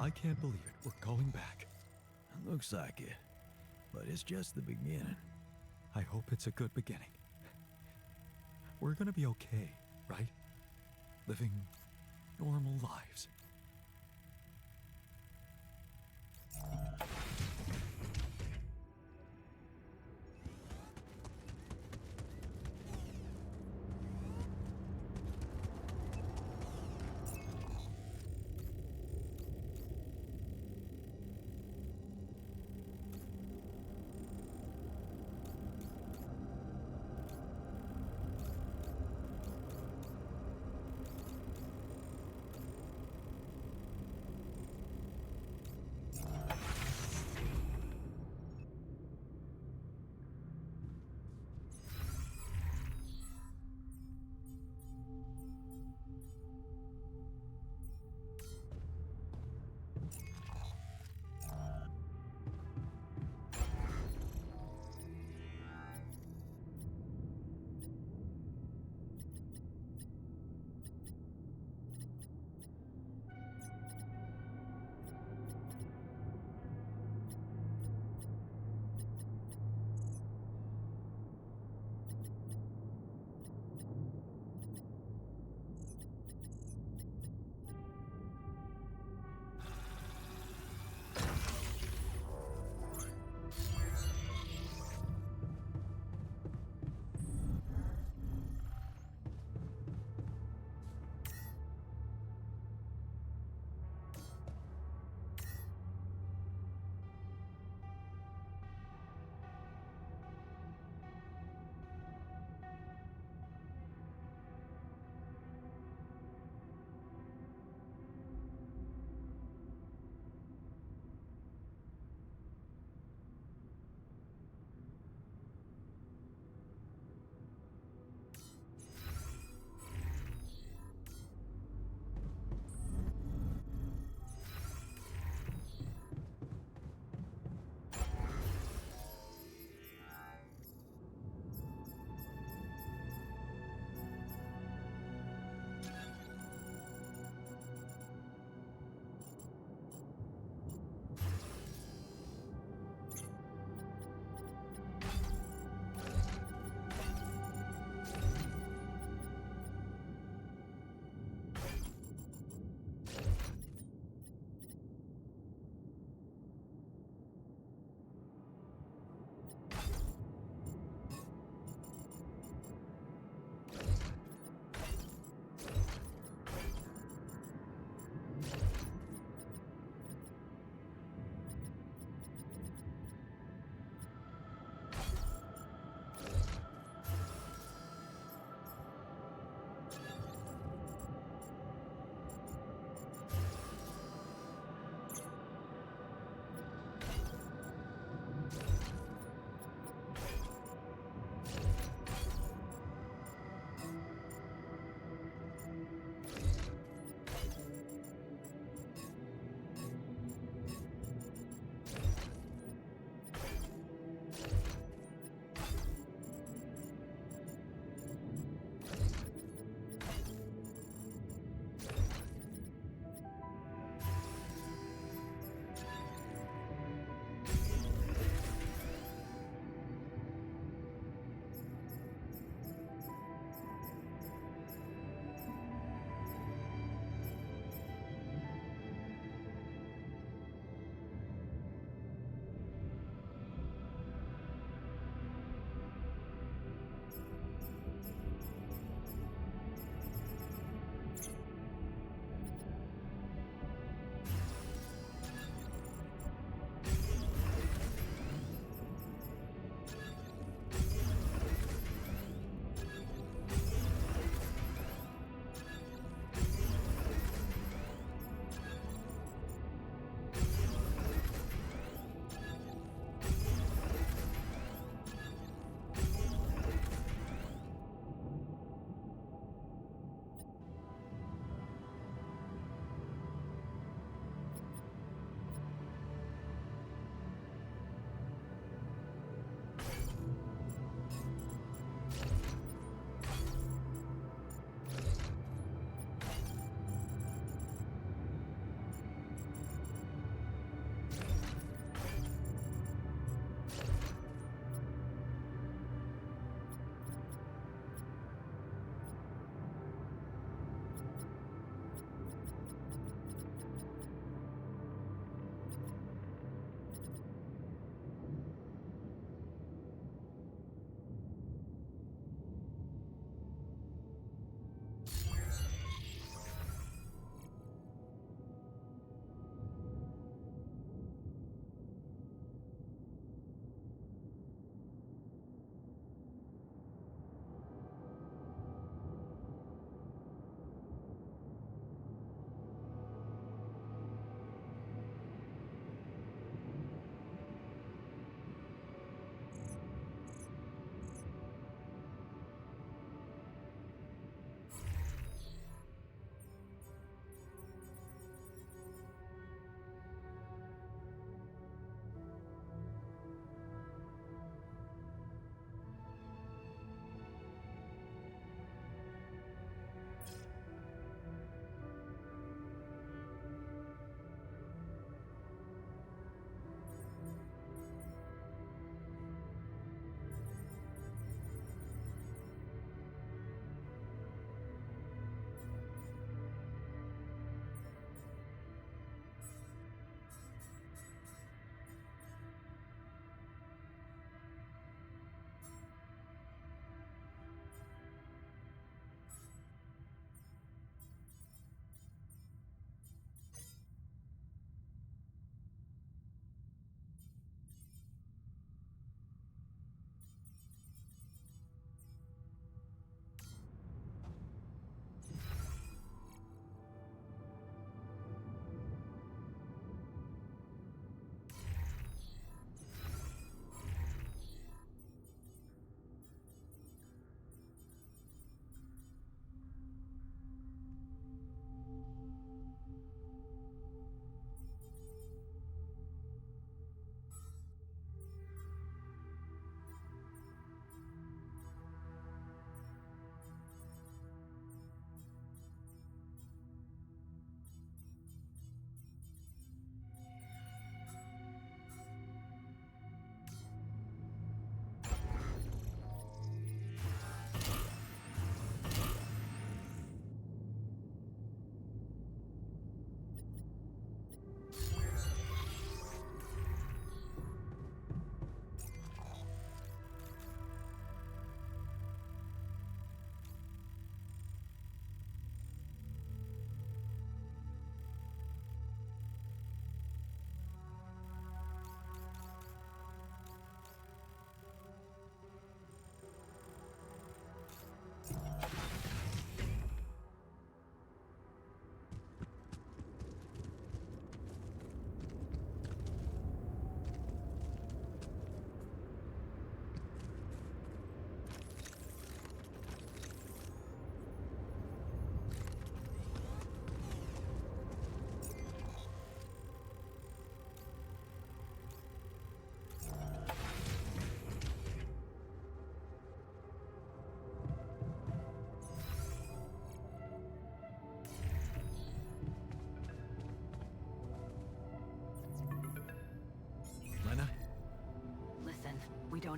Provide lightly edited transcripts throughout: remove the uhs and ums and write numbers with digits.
I can't believe it. We're going back. Looks like it, but it's just the beginning. I hope it's a good beginning. We're gonna be okay, right? Living normal lives.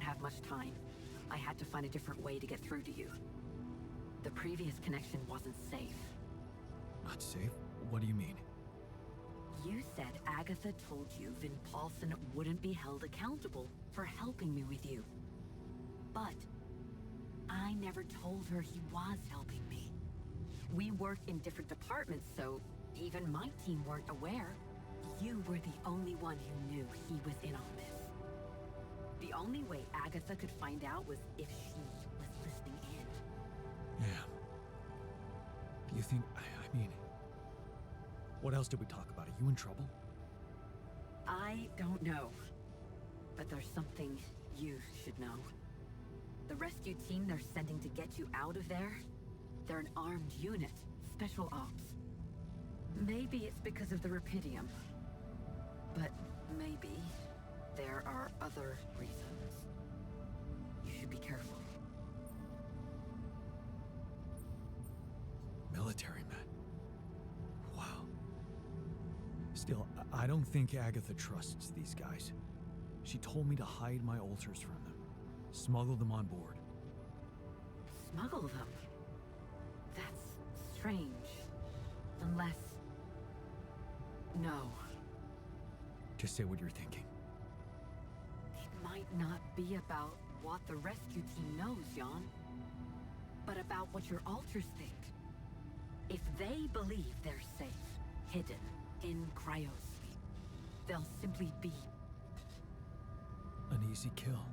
have much time. I had to find a different way to get through to you. The previous connection wasn't safe. Not safe? What do you mean? You said Agatha told you Vin Paulson wouldn't be held accountable for helping me with you. But I never told her he was helping me. We worked in different departments, so even my team weren't aware. You were the only one who knew he was in on this. The only way Agatha could find out was if she was listening in. Yeah. You think... I mean... What else did we talk about? Are you in trouble? I don't know. But there's something you should know. The rescue team they're sending to get you out of there, they're an armed unit, special ops. Maybe it's because of the Rapidium. But maybe there are other reasons. You should be careful. Military men. Wow. Still, I don't think Agatha trusts these guys. She told me to hide my ulcers from them. Smuggle them on board. Smuggle them? That's strange. Unless... No. Just say what you're thinking. It might not be about what the rescue team knows, Jan. But about what your alters think. If they believe they're safe, hidden, in cryosleep, they'll simply be... An easy kill.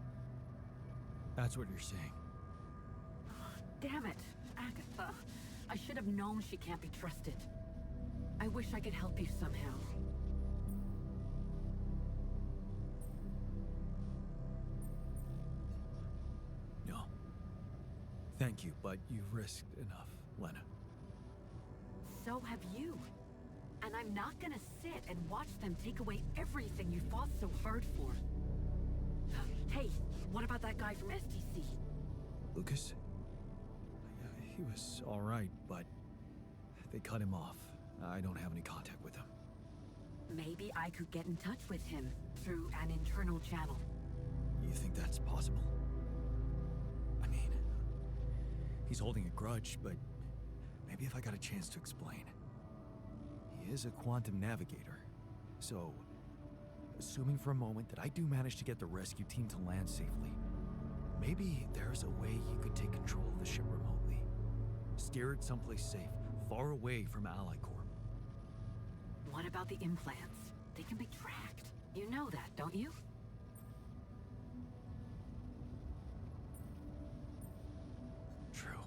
That's what you're saying. Damn it, Agatha. I should have known she can't be trusted. I wish I could help you somehow. No. Thank you, but you've risked enough, Lena. So have you. And I'm not gonna sit and watch them take away everything you fought so hard for. Hey, what about that guy from STC? Lucas? He was alright, but they cut him off. I don't have any contact with him. Maybe I could get in touch with him through an internal channel. You think that's possible? I mean, he's holding a grudge, but maybe if I got a chance to explain. He is a quantum navigator, so assuming for a moment that I do manage to get the rescue team to land safely, maybe there's a way you could take control of the ship remotely. Steer it someplace safe, far away from Ally Corp. What about the implants? They can be tracked. You know that, don't you? True.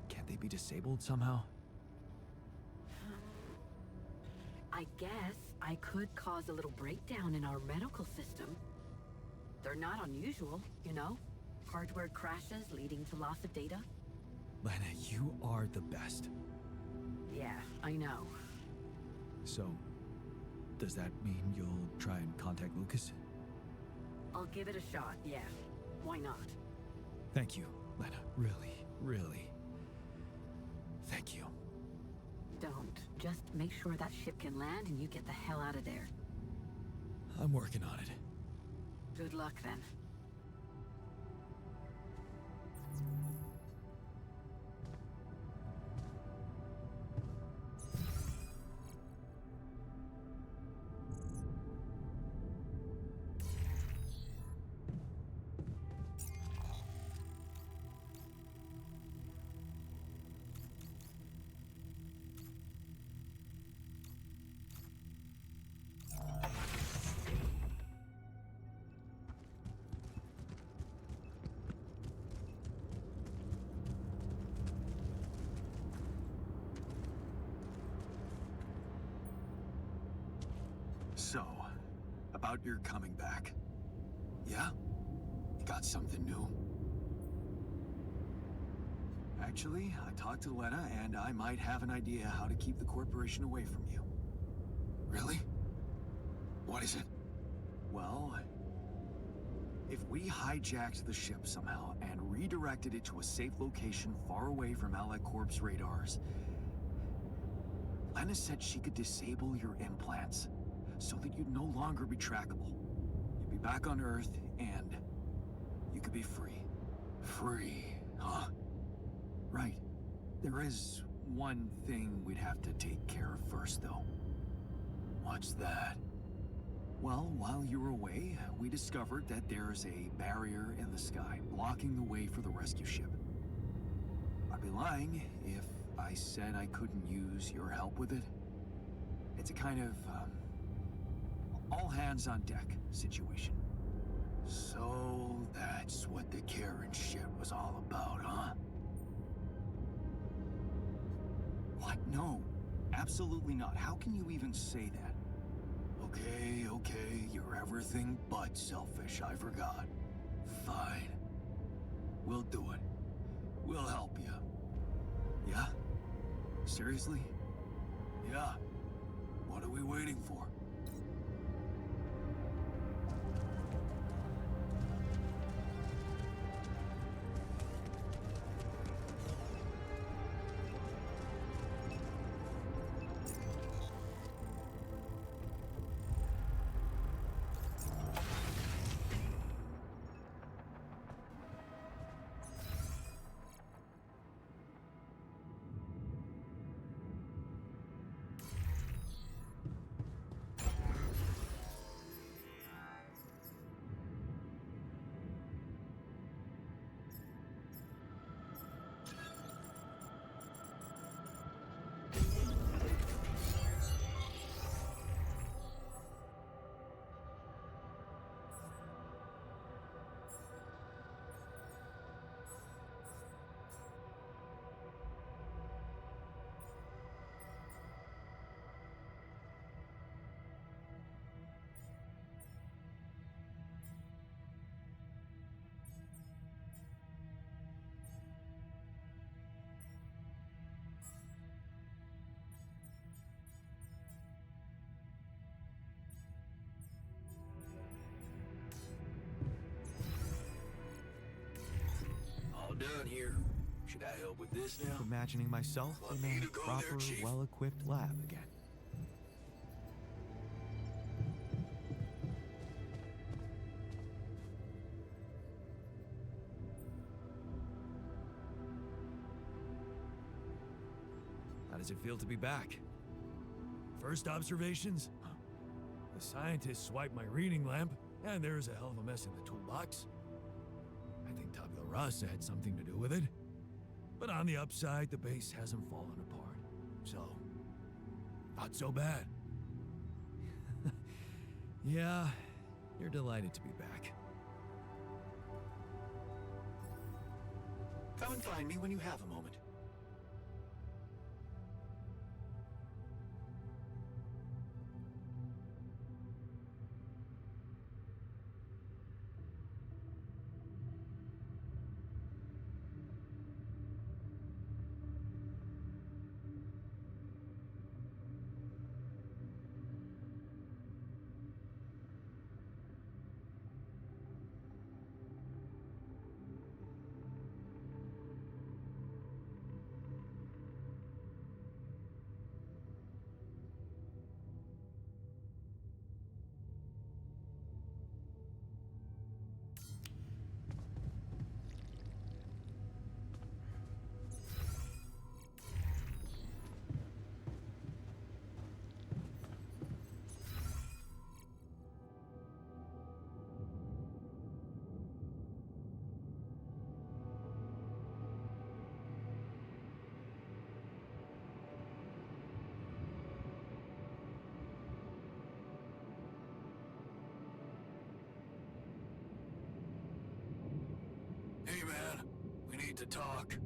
Can't they be disabled somehow? I guess I could cause a little breakdown in our medical system. They're not unusual, you know? Hardware crashes leading to loss of data. Lena, you are the best. Yeah, I know. So, does that mean you'll try and contact Lucas? I'll give it a shot, yeah. Why not? Thank you, Lena. Really, really. Thank you. Don't. Just make sure that ship can land and you get the hell out of there. I'm working on it. Good luck, then. So, about your coming back. Yeah? You got something new? Actually, I talked to Lena, and I might have an idea how to keep the corporation away from you. Really? What is it? Well, if we hijacked the ship somehow and redirected it to a safe location far away from Ally Corp's radars, Lena said she could disable your implants so that you'd no longer be trackable. You'd be back on Earth, and you could be free. Free, huh? Right. There is one thing we'd have to take care of first, though. What's that? Well, while you were away, we discovered that there's a barrier in the sky blocking the way for the rescue ship. I'd be lying if I said I couldn't use your help with it. It's a kind of, all hands on deck situation. So that's what the Karen shit was all about, huh? What? No, absolutely not. How can you even say that? Okay, you're everything but selfish, I forgot. Fine. We'll do it. We'll help you. Yeah? Seriously? Yeah. What are we waiting for? All done here. Should I help with this now? Imagining myself Want in me a to go there, proper, Chief? well-equipped lab again. How does it feel to be back? First observations? The scientists swiped my reading lamp, and there's a hell of a mess in the toolbox. I think Tabula Rasa had something to do with it. But on the upside, the base hasn't fallen apart. So, not so bad. Yeah, you're delighted to be back. Come and find me when you have a moment. Hey, man. We need to talk.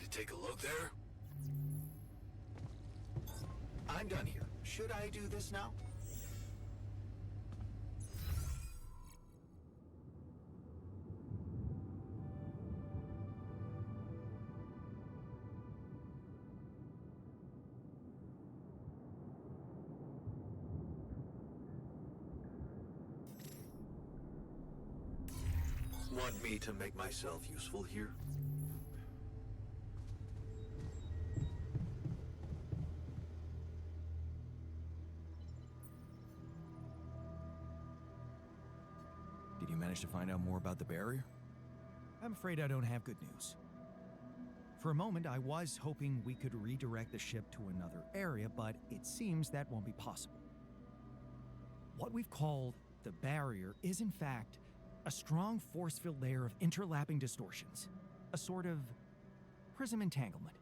to take a look there? I'm done here. Should I do this now? Want me to make myself useful here? Did you manage to find out more about the barrier? I'm afraid I don't have good news. For a moment, I was hoping we could redirect the ship to another area, but it seems that won't be possible. What we've called the barrier is, in fact, a strong force-filled layer of interlapping distortions, a sort of prism entanglement.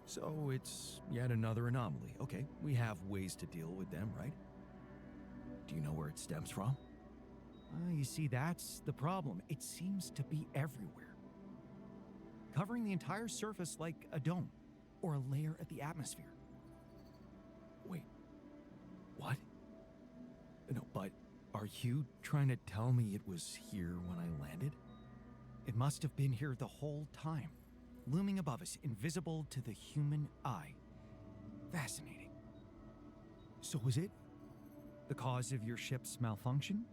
So it's yet another anomaly. Okay, we have ways to deal with them, right? Do you know where it stems from? You see, that's the problem. It seems to be everywhere, covering the entire surface like a dome or a layer of the atmosphere. Wait, what? No, but are you trying to tell me it was here when I landed? It must have been here the whole time, looming above us, invisible to the human eye. Fascinating. So was it the cause of your ship's malfunction?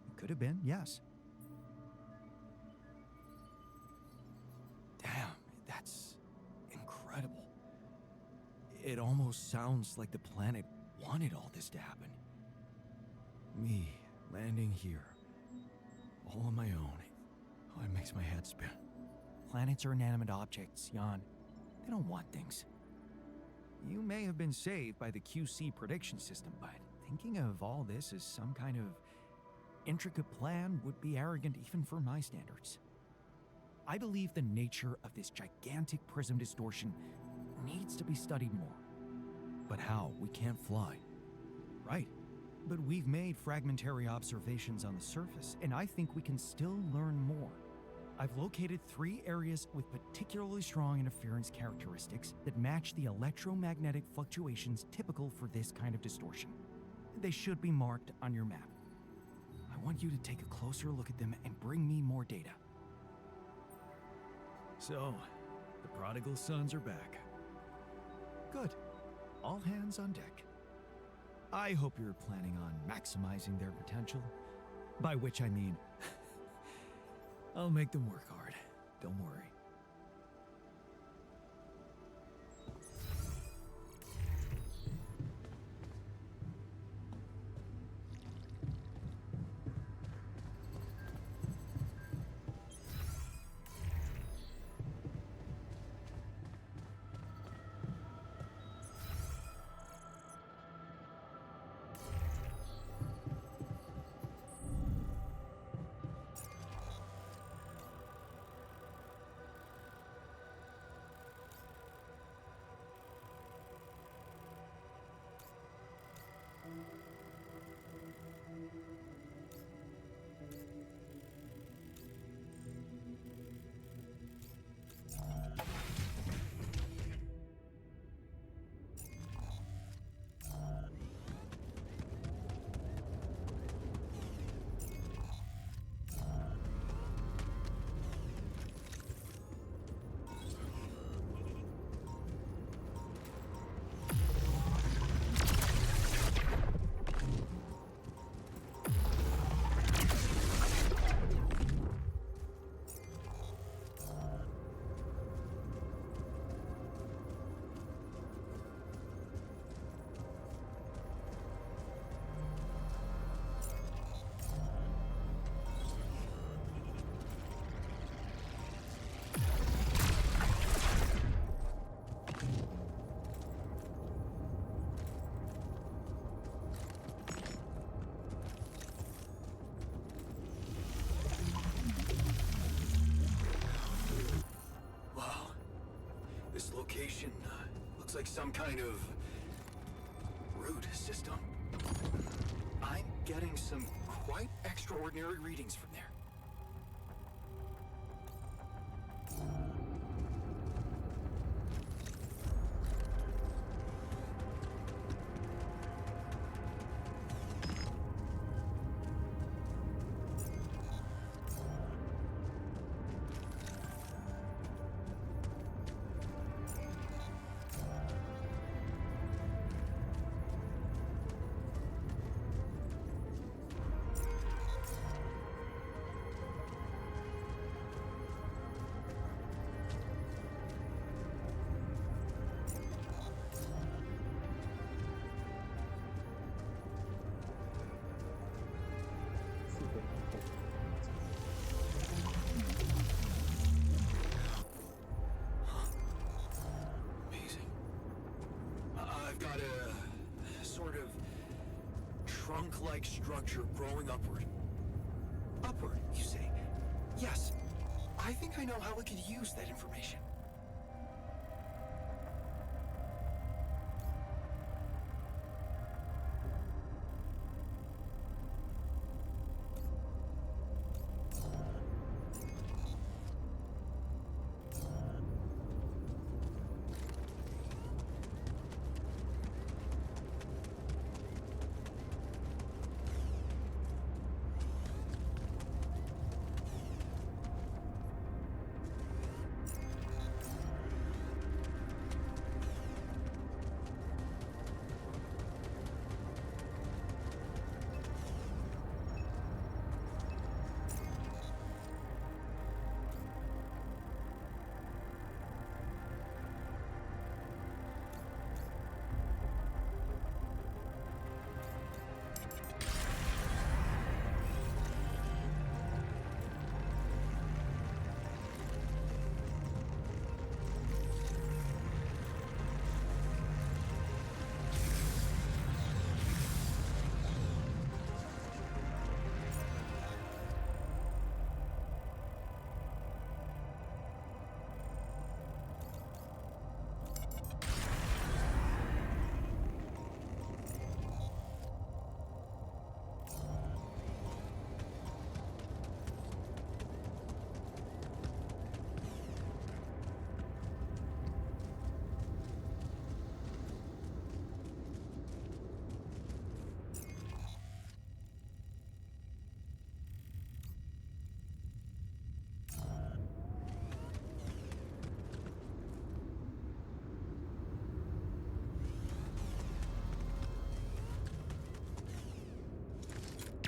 It could have been, yes. Damn, that's incredible. It almost sounds like the planet wanted all this to happen. Me landing here, all on my own. Oh, it makes my head spin. Planets are inanimate objects, Jan. They don't want things. You may have been saved by the QC prediction system, but thinking of all this as some kind of intricate plan would be arrogant even for my standards. I believe the nature of this gigantic prism distortion needs to be studied more. But how? We can't fly. Right. But we've made fragmentary observations on the surface, and I think we can still learn more. I've located 3 areas with particularly strong interference characteristics that match the electromagnetic fluctuations typical for this kind of distortion. They should be marked on your map. I want you to take a closer look at them and bring me more data. So, the prodigal sons are back. Good. All hands on deck. I hope you're planning on maximizing their potential. By which I mean, I'll make them work hard. Don't worry. Location looks like some kind of root system. I'm getting some quite extraordinary readings from there. trunk-like structure growing upward. Upward, you say? Yes. I think I know how we could use that information.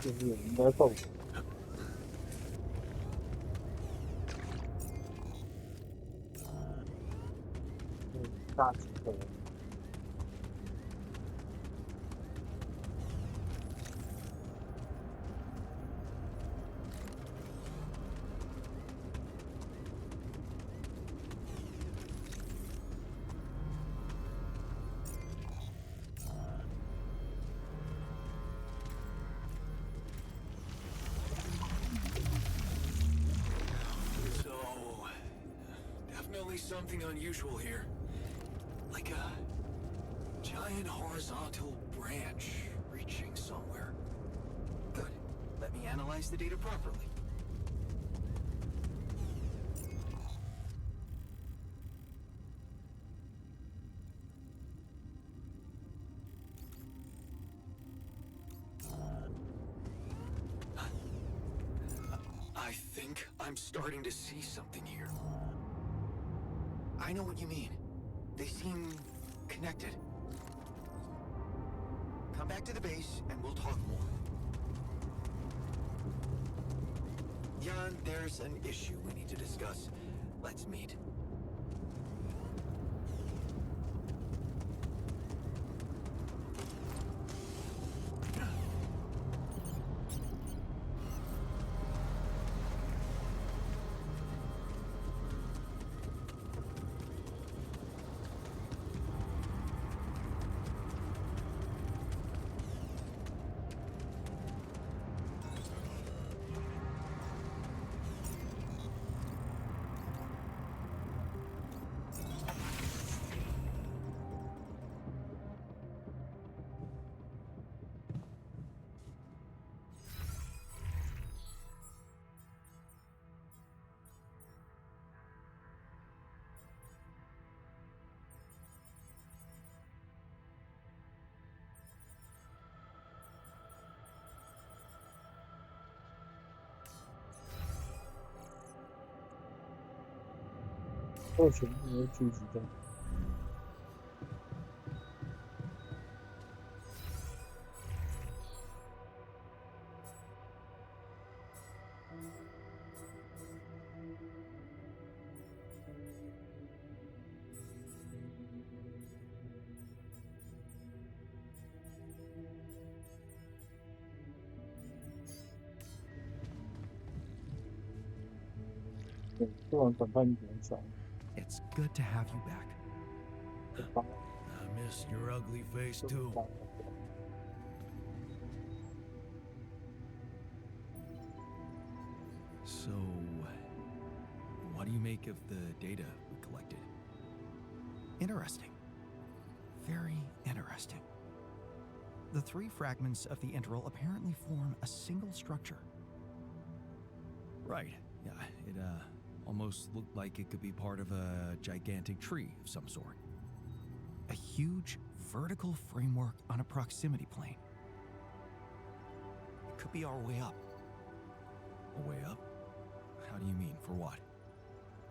应该够。大几个人。So, definitely something unusual here. Like a giant horizontal branch reaching somewhere. Good. Let me analyze the data properly. I think I'm starting to see something here. I know what you mean. They seem connected. Come back to the base and we'll talk more. Jan, there's an issue we need to discuss. Let's meet.或许没有聚集在。对，这种短判比较少， It's good to have you back. 就把 I miss your ugly face 就 too. 把 So, what do you make of the data we collected? Interesting. Very interesting. The three fragments of the integral apparently form a single structure. Right. Yeah, it almost looked like it could be part of a gigantic tree of some sort. A huge vertical framework on a proximity plane. It could be our way up. A way up? How do you mean? For what?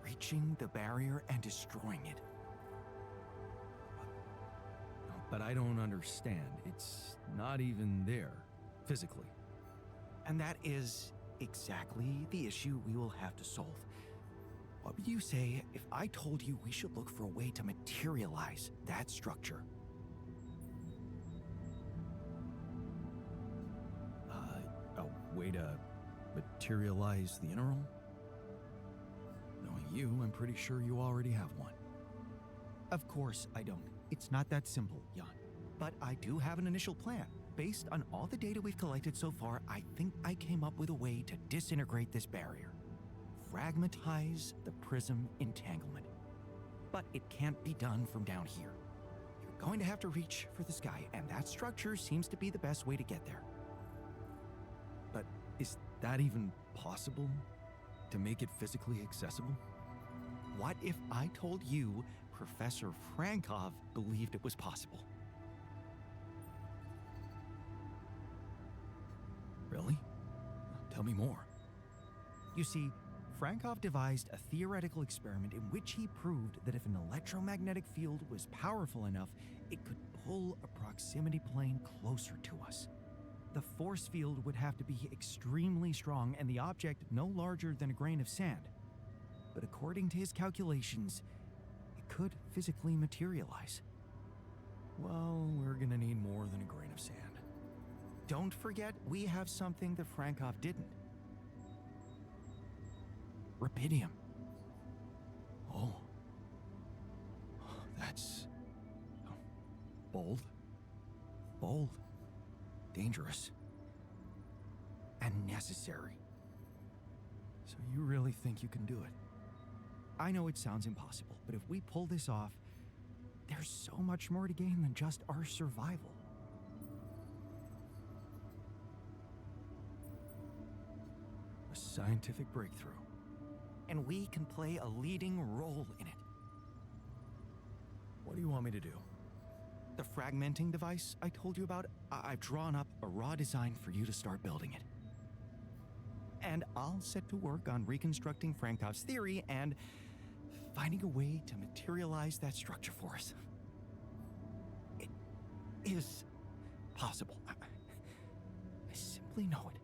Reaching the barrier and destroying it. But I don't understand. It's not even there, physically. And that is exactly the issue we will have to solve. What would you say if I told you we should look for a way to materialize that structure? A way to materialize the integral? Knowing you, I'm pretty sure you already have one. Of course I don't. It's not that simple, Jan. But I do have an initial plan. Based on all the data we've collected so far, I think I came up with a way to disintegrate this barrier. Fragmentize the prism entanglement. But it can't be done from down here. You're going to have to reach for the sky, and that structure seems to be the best way to get there. But is that even possible? To make it physically accessible? What if I told you Professor Frankov believed it was possible? Really? Tell me more. You see, Frankov devised a theoretical experiment in which he proved that if an electromagnetic field was powerful enough, it could pull a proximity plane closer to us. The force field would have to be extremely strong and the object no larger than a grain of sand. But according to his calculations, it could physically materialize. Well, we're gonna need more than a grain of sand. Don't forget, we have something that Frankov didn't. Rubidium. Oh. That's... bold. Bold. Dangerous. And necessary. So you really think you can do it? I know it sounds impossible, but if we pull this off, there's so much more to gain than just our survival. A scientific breakthrough. And we can play a leading role in it. What do you want me to do? The fragmenting device I told you about, I've drawn up a raw design for you to start building it. And I'll set to work on reconstructing Frankov's theory and finding a way to materialize that structure for us. It is possible. I simply know it.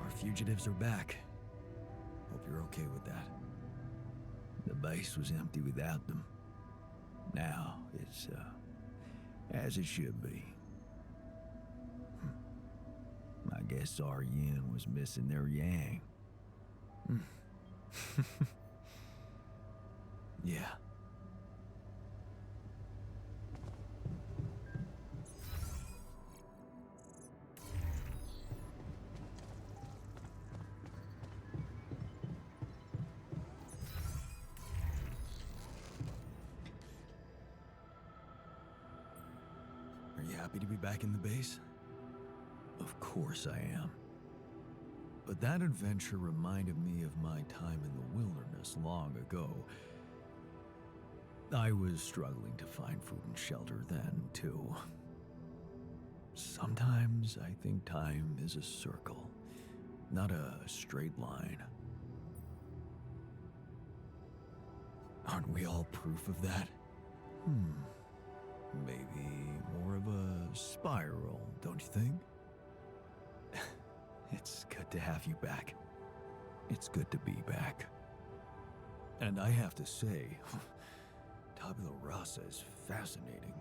Our fugitives are back. Hope you're okay with that. The base was empty without them. Now it's, as it should be. I guess our yin was missing their yang. Yeah. Are you happy to be back in the base? Of course I am. But that adventure reminded me of my time in the wilderness long ago. I was struggling to find food and shelter then, too. Sometimes I think time is a circle, not a straight line. Aren't we all proof of that? Maybe more of a spiral, don't you think? It's good to have you back. It's good to be back. And I have to say, Tabula Rasa is fascinating.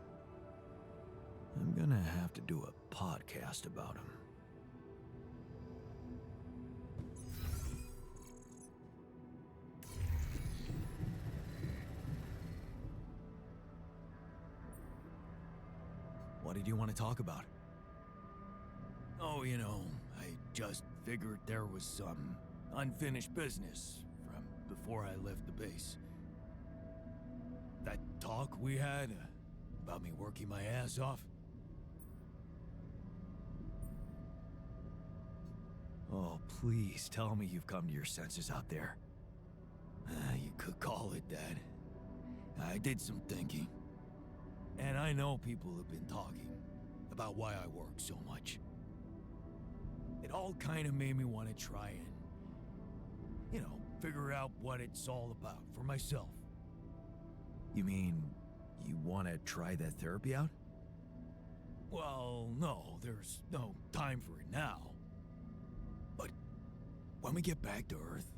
I'm gonna have to do a podcast about him. What did you want to talk about? Oh, I just figured there was some unfinished business from before I left the base. That talk we had about me working my ass off. Oh, please tell me you've come to your senses out there. You could call it that. I did some thinking. And I know people have been talking about why I work so much. It all kind of made me want to try and, figure out what it's all about for myself. You mean you want to try that therapy out? Well, no, there's no time for it now. But when we get back to Earth,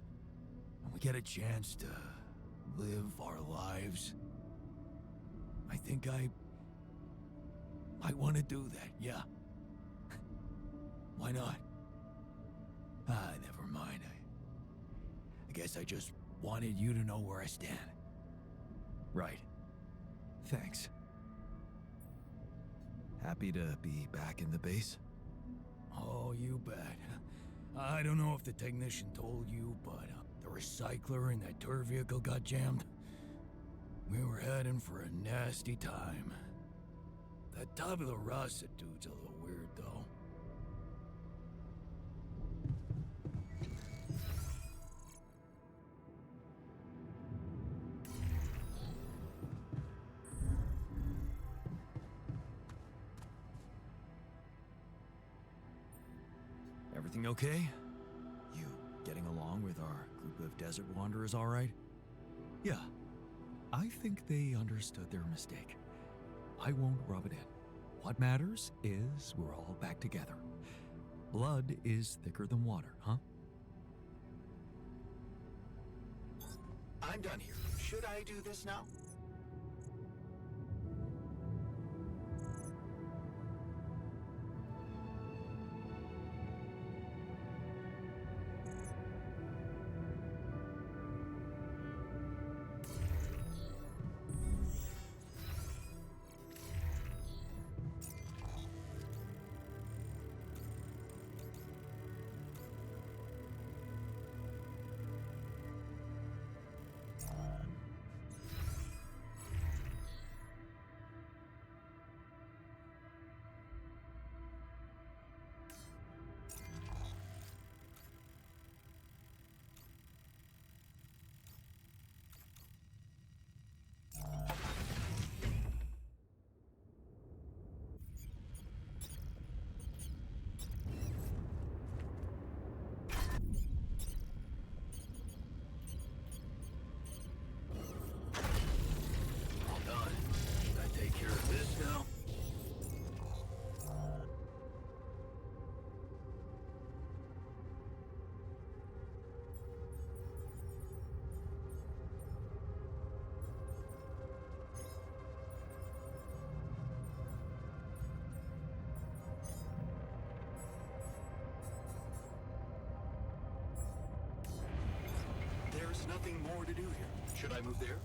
when we get a chance to live our lives, I think I might want to do that, yeah. Why not? Never mind. I guess I just wanted you to know where I stand. Right. Thanks. Happy to be back in the base? Oh, you bet. I don't know if the technician told you, but the recycler in that tour vehicle got jammed. We were heading for a nasty time. That Tabula Rasa dude's a little weird, though. Everything okay? You getting along with our group of desert wanderers all right? Yeah. I think they understood their mistake. I won't rub it in. What matters is we're all back together. Blood is thicker than water, huh? I'm done here. Should I do this now? There's nothing more to do here. Should I move there?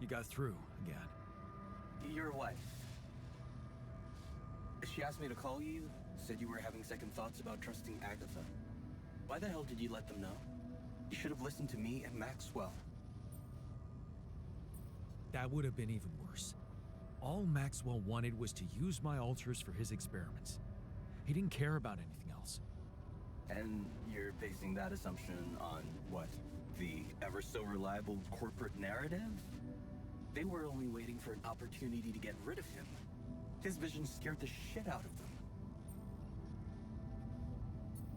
You got through again. Your wife. She asked me to call you, said you were having second thoughts about trusting Agatha. Why the hell did you let them know? You should have listened to me and Maxwell. That would have been even worse. All Maxwell wanted was to use my altars for his experiments. He didn't care about anything else. And you're basing that assumption on what? The ever so reliable corporate narrative? They were only waiting for an opportunity to get rid of him. His vision scared the shit out of them.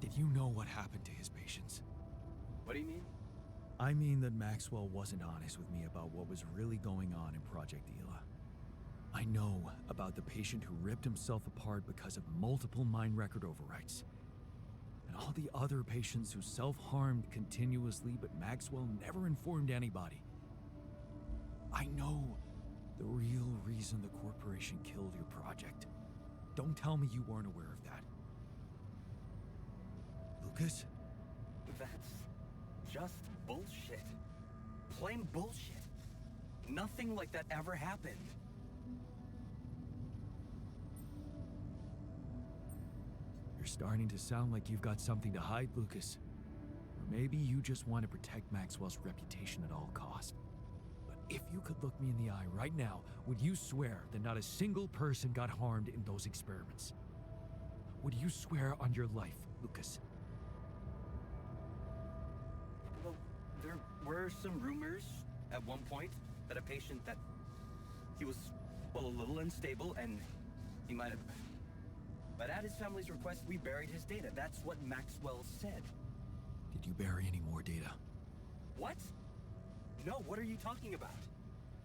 Did you know what happened to his patients? What do you mean? I mean that Maxwell wasn't honest with me about what was really going on in Project Ela. I know about the patient who ripped himself apart because of multiple mind record overwrites. And all the other patients who self-harmed continuously, but Maxwell never informed anybody. I know the real reason the corporation killed your project. Don't tell me you weren't aware of that. Lucas? That's just bullshit. Plain bullshit. Nothing like that ever happened. You're starting to sound like you've got something to hide, Lucas. Or maybe you just want to protect Maxwell's reputation at all costs. But if you could look me in the eye right now, would you swear that not a single person got harmed in those experiments? Would you swear on your life, Lucas? Well, there were some rumors at one point that a patient that he was, well, a little unstable and he might have... But at his family's request, we buried his data. That's what Maxwell said. Did you bury any more data? What? No, what are you talking about?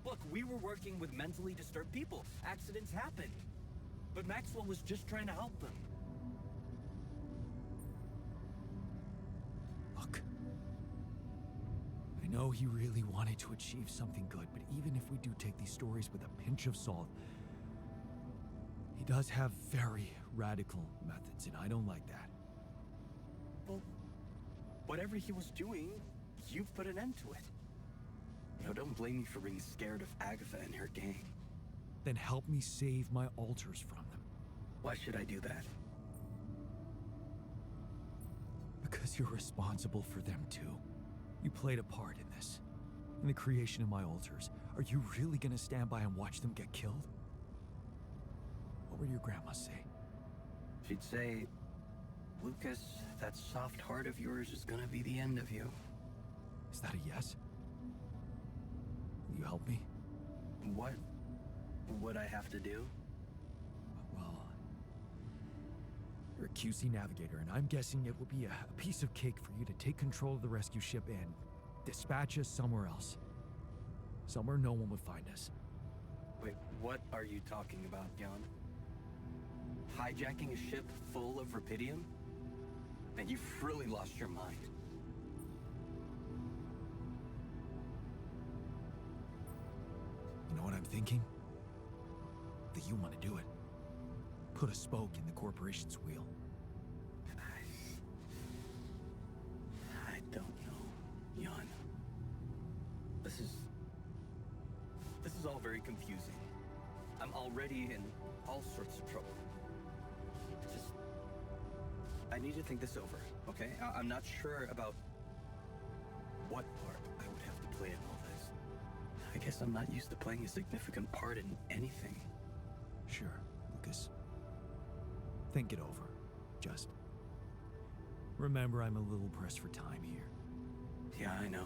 Look, we were working with mentally disturbed people. Accidents happen. But Maxwell was just trying to help them. Look, I know he really wanted to achieve something good, but even if we do take these stories with a pinch of salt, he does have very radical methods, and I don't like that. Well, whatever he was doing, you've put an end to it. You know, don't blame me for being scared of Agatha and her gang. Then help me save my altars from them. Why should I do that? Because you're responsible for them too. You played a part in this. In the creation of my altars. Are you really gonna stand by and watch them get killed? What would your grandma say? She'd say, Lucas, that soft heart of yours is gonna be the end of you. Is that a yes? Will you help me? What would I have to do? Well, you're a QC navigator, and I'm guessing it would be a piece of cake for you to take control of the rescue ship and dispatch us somewhere else. Somewhere no one would find us. Wait, what are you talking about, Jan? Hijacking a ship full of Rapidium? Man, you've really lost your mind. You know what I'm thinking? That you want to do it. Put a spoke in the corporation's wheel. I don't know, Jan. This is all very confusing. I'm already in all sorts of trouble. I need to think this over, okay? I'm not sure about what part I would have to play in all this. I guess I'm not used to playing a significant part in anything. Sure, Lucas. Think it over. Just remember I'm a little pressed for time here. Yeah, I know.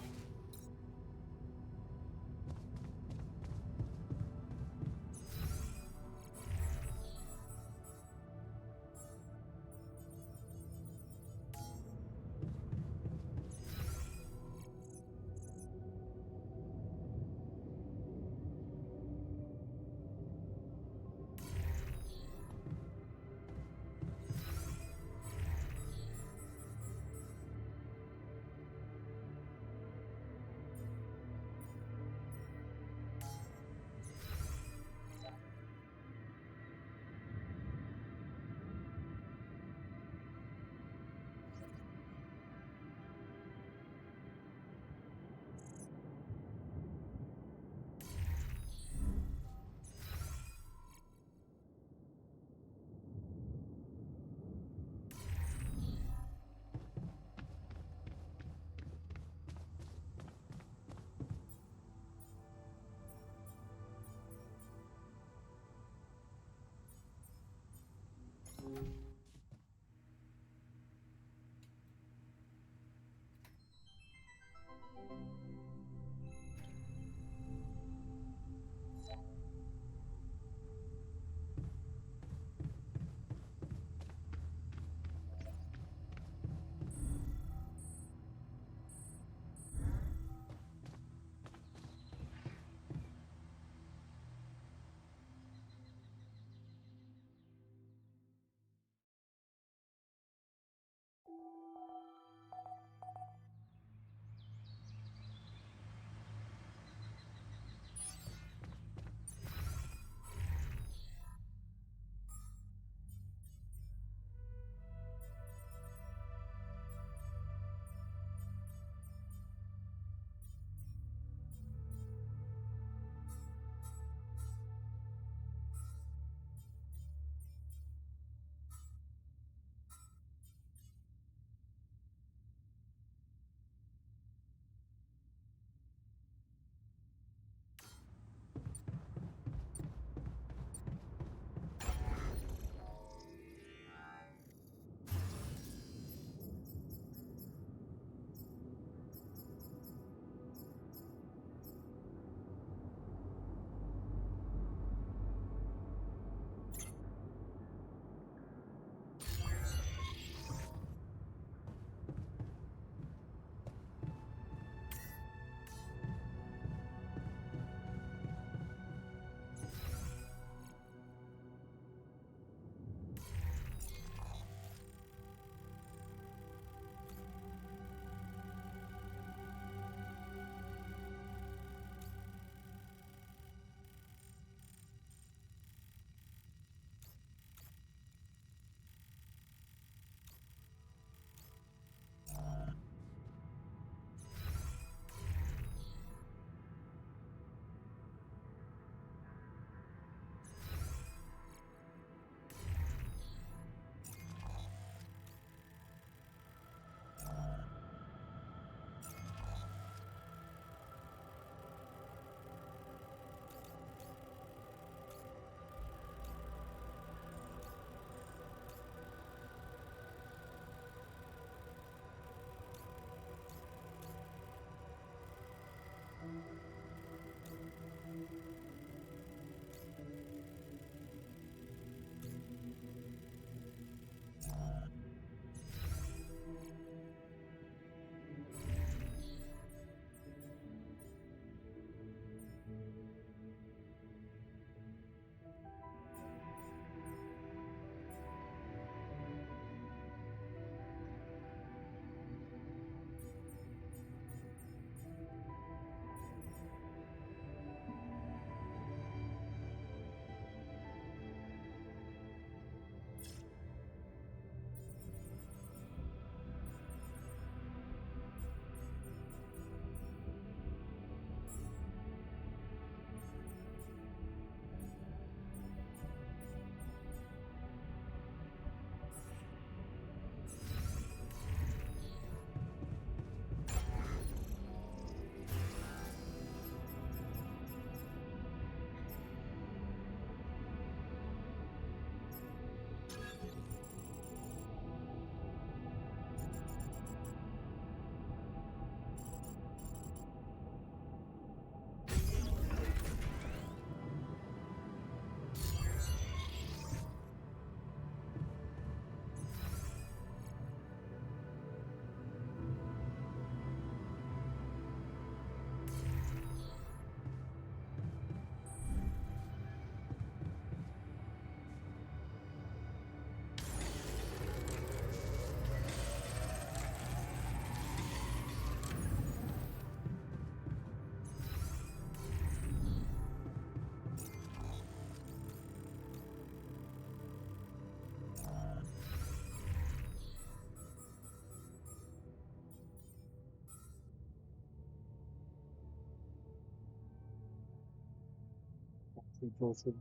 可以做出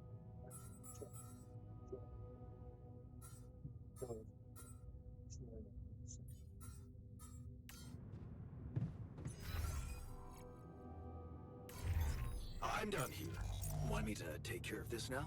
就就就是那种意思。I'm done here. Want me to take care of this now?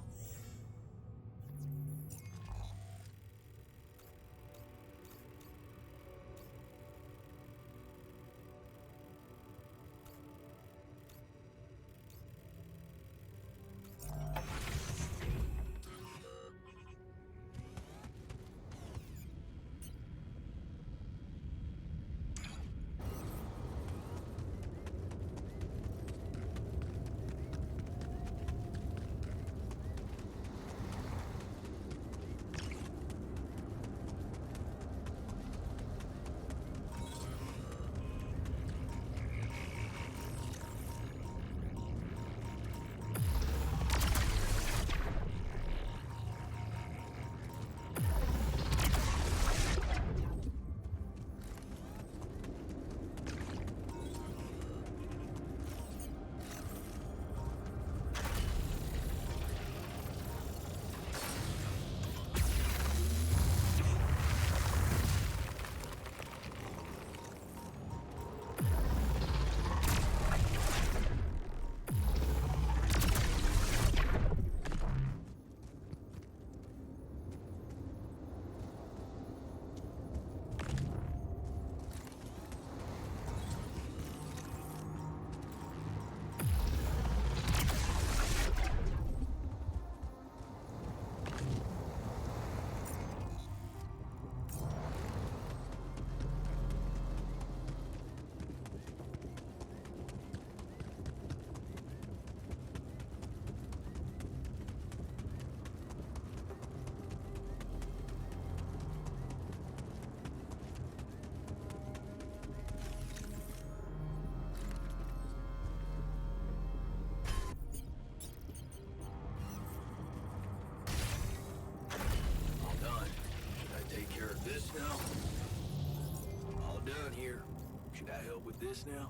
All done. Should I take care of this now? All done here. Should I help with this now?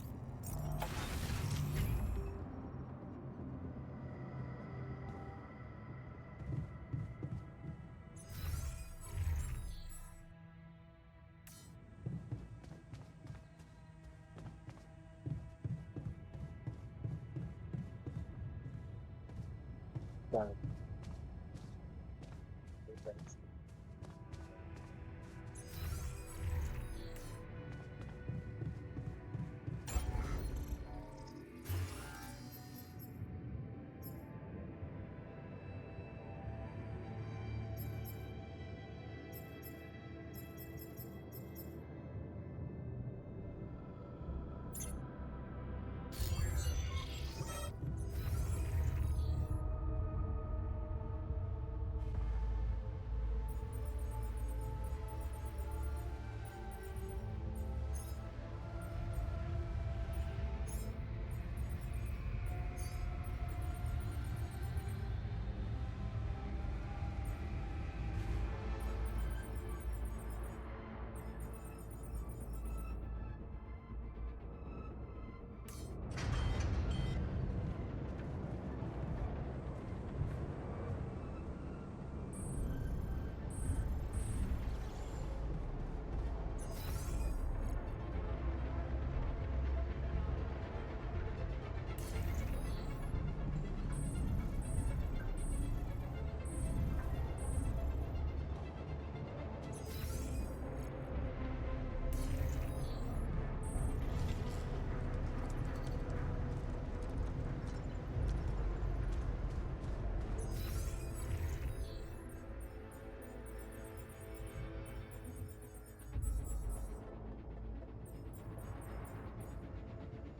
但没关系。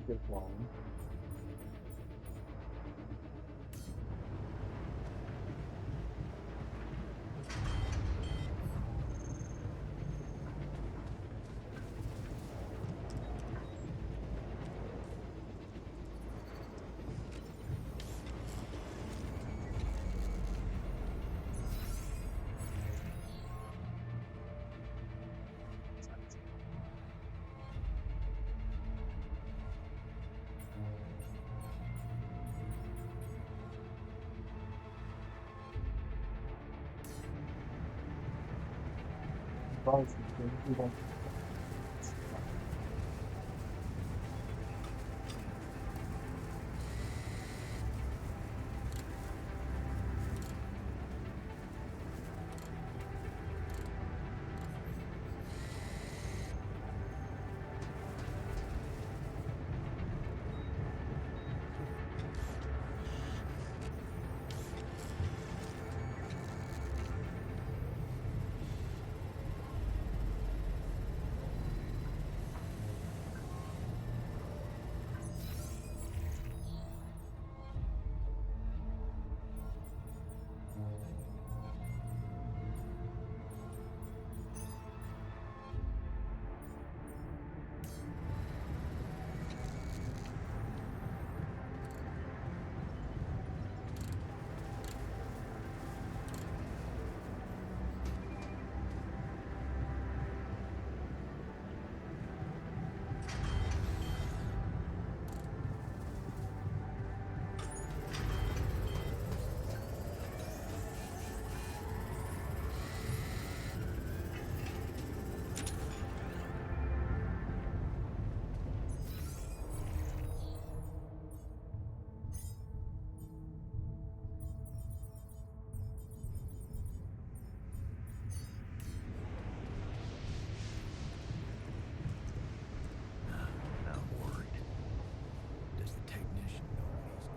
Good one. surprised when you don't. Now I'm worried. Does the technician know what he's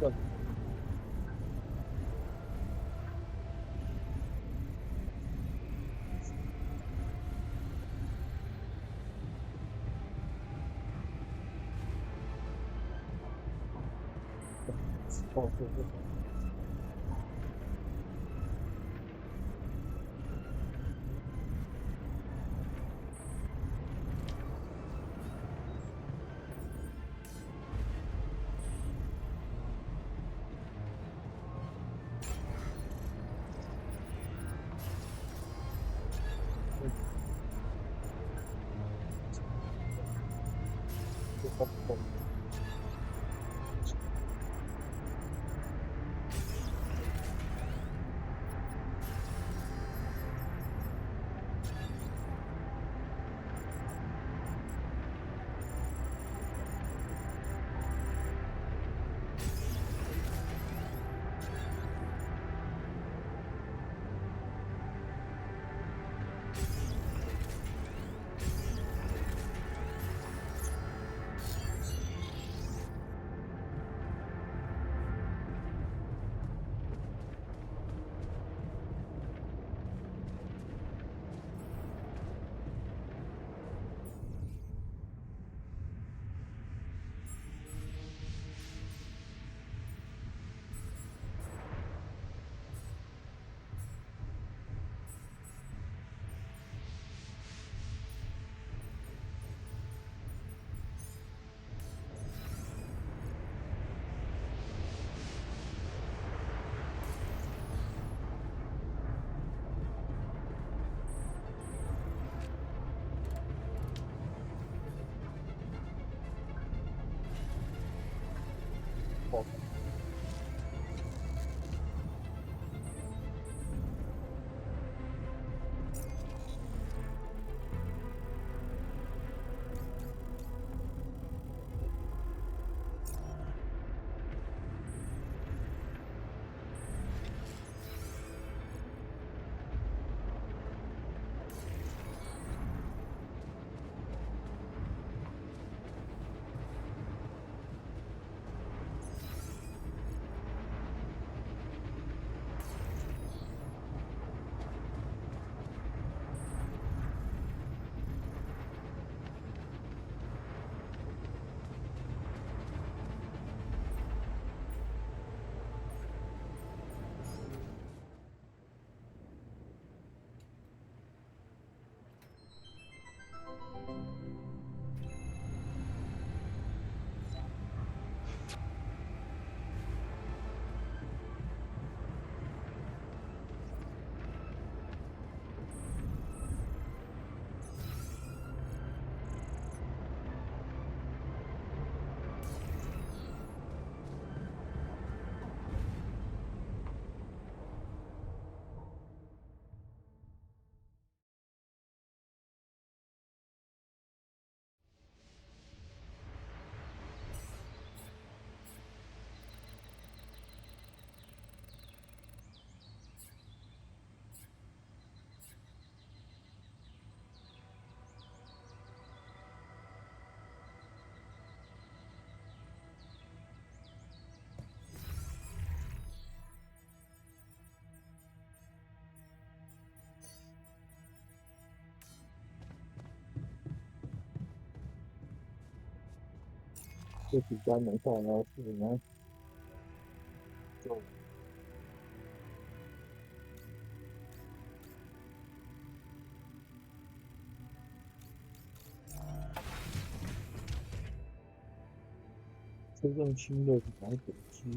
doing? Good. It's totally different. Difficult. Well, 这几家没下来是呢，就真正新的买手机。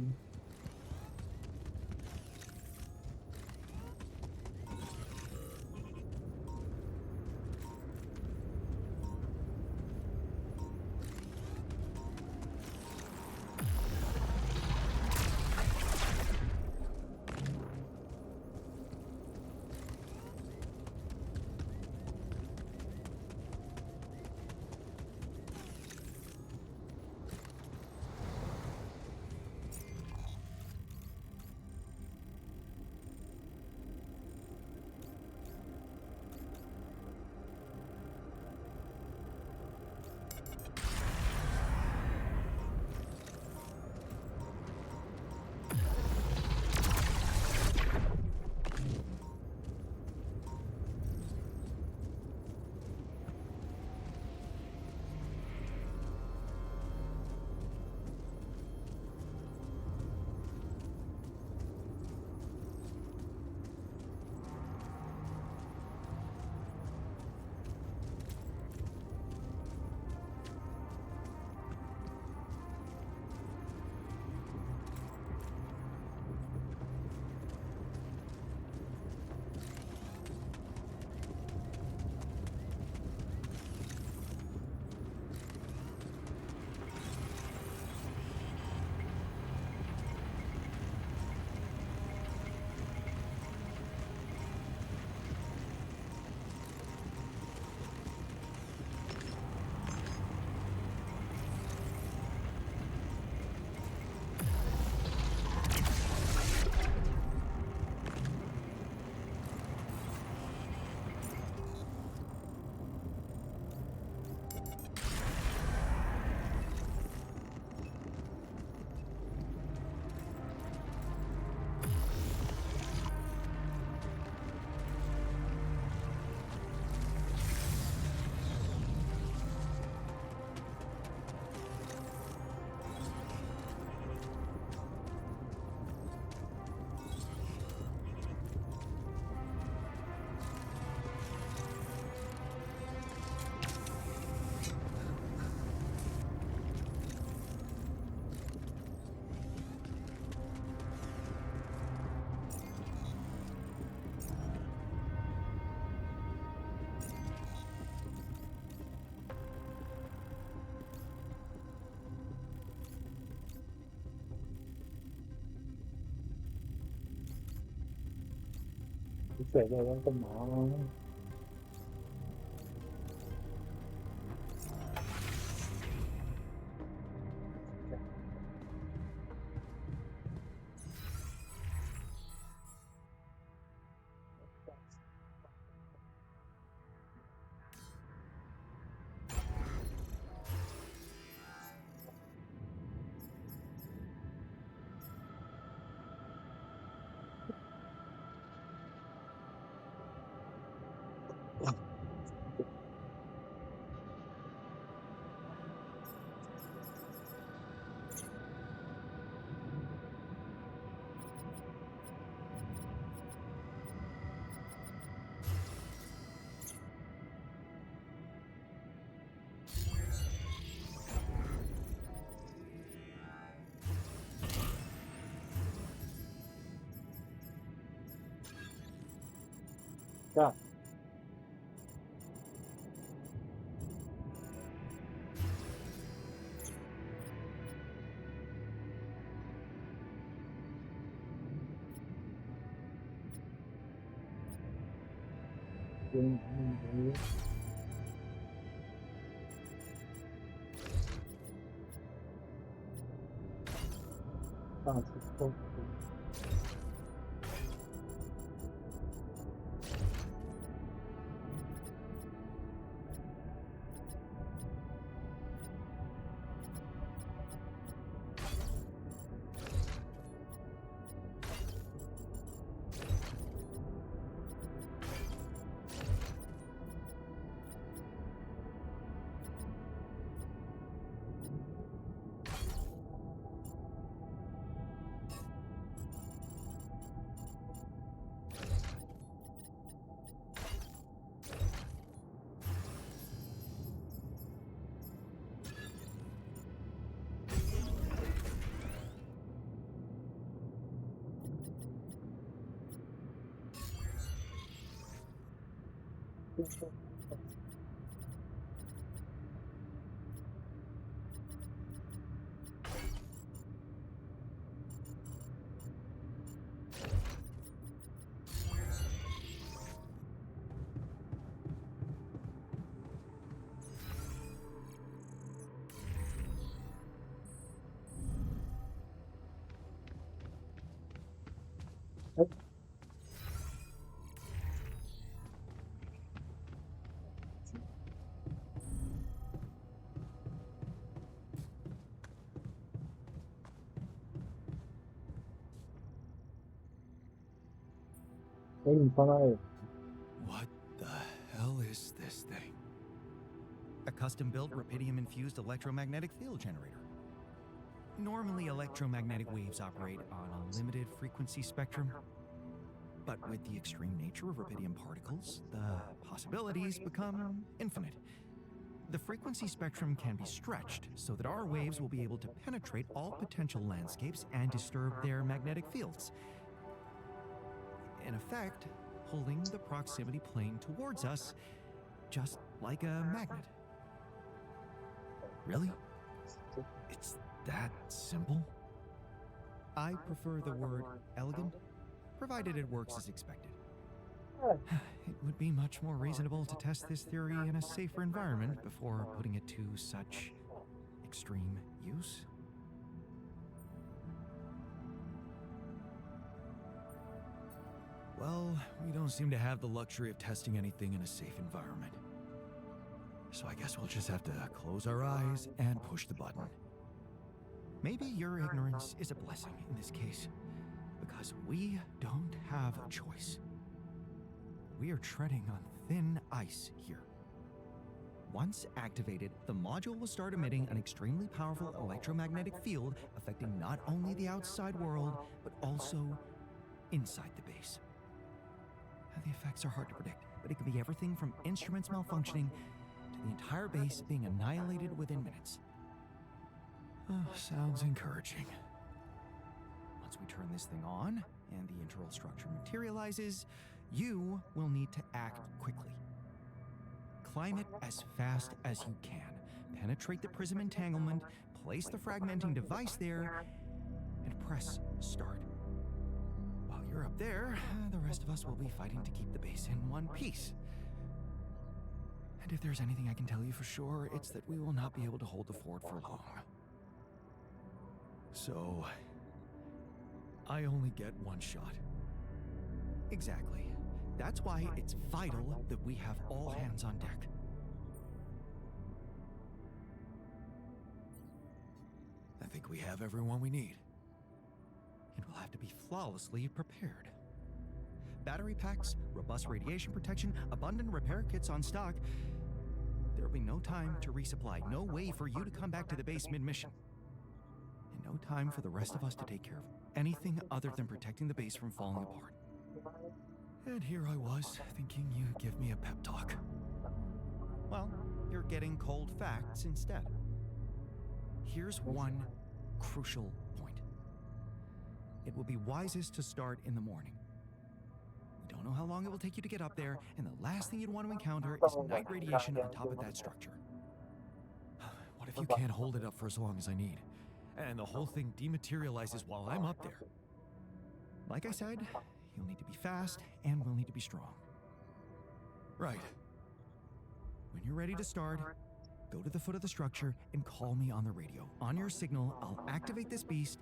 你在那边干嘛？干！大气透。What the hell is this thing? A custom-built rubidium-infused electromagnetic field generator. Normally, electromagnetic waves operate on a limited frequency spectrum. But with the extreme nature of rubidium particles, the possibilities become infinite. The frequency spectrum can be stretched so that our waves will be able to penetrate all potential landscapes and disturb their magnetic fields. In effect, pulling the proximity plane towards us, just like a magnet. Really? It's that simple? I prefer the word elegant, provided it works as expected. It would be much more reasonable to test this theory in a safer environment before putting it to such extreme use. Well, we don't seem to have the luxury of testing anything in a safe environment. So I guess we'll just have to close our eyes and push the button. Maybe your ignorance is a blessing in this case, because we don't have a choice. We are treading on thin ice here. Once activated, the module will start emitting an extremely powerful electromagnetic field affecting not only the outside world, but also inside the base. Now, the effects are hard to predict, but it could be everything from instruments malfunctioning to the entire base being annihilated within minutes. Sounds encouraging. Once we turn this thing on and the internal structure materializes, you will need to act quickly. Climb it as fast as you can. Penetrate the prism entanglement, place the fragmenting device there, and press start. While you're up there, the rest of us will be fighting to keep the base in one piece. And if there's anything I can tell you for sure, it's that we will not be able to hold the fort for long. So, I only get one shot. Exactly. That's why it's vital that we have all hands on deck. I think we have everyone we need. It will have to be flawlessly prepared. Battery packs, robust radiation protection, abundant repair kits on stock. There will be no time to resupply, no way for you to come back to the base mid-mission. And no time for the rest of us to take care of anything other than protecting the base from falling apart. And here I was, thinking you'd give me a pep talk. Well, you're getting cold facts instead. Here's one crucial point. It will be wisest to start in the morning. We don't know how long it will take you to get up there, and the last thing you'd want to encounter is night radiation on top of that structure. What if you can't hold it up for as long as I need, and the whole thing dematerializes while I'm up there? Like I said, you'll need to be fast, and we'll need to be strong. Right. When you're ready to start, go to the foot of the structure and call me on the radio. On your signal, I'll activate this beast,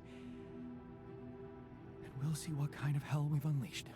and we'll see what kind of hell we've unleashed.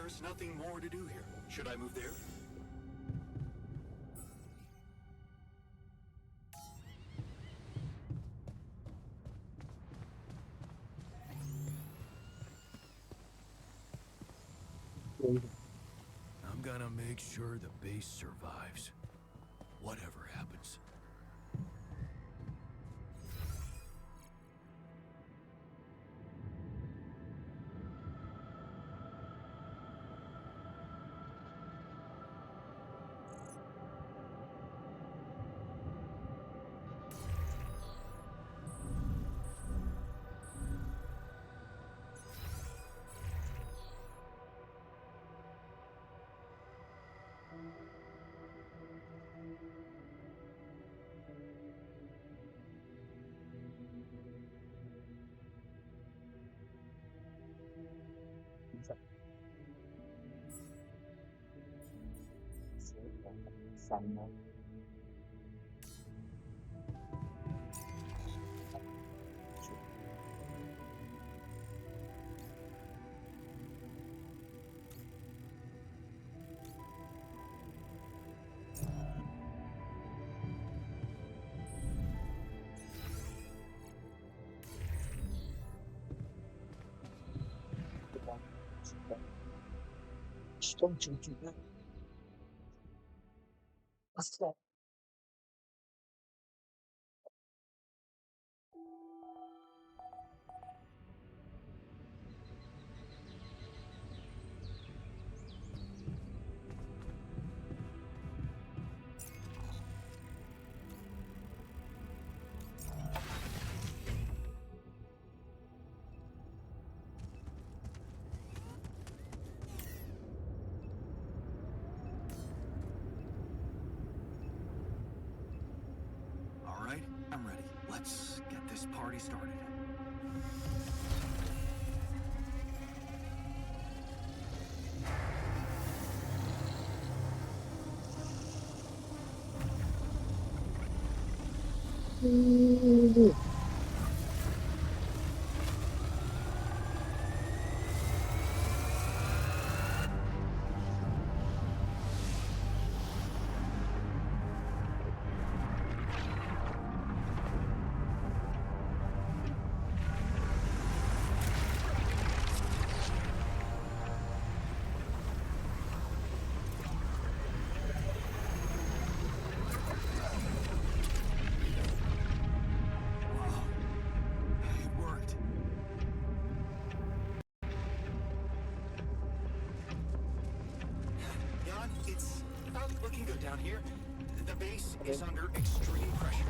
there's nothing more to do here. Should I move there? I'm gonna make sure the base survives. Whatever happens. Xanh đó. Что чуть-чуть, да? Оставь. All right, I'm ready. Let's get this party started. Wow, it worked. Jan, it's not looking good down here. The base is under extreme pressure.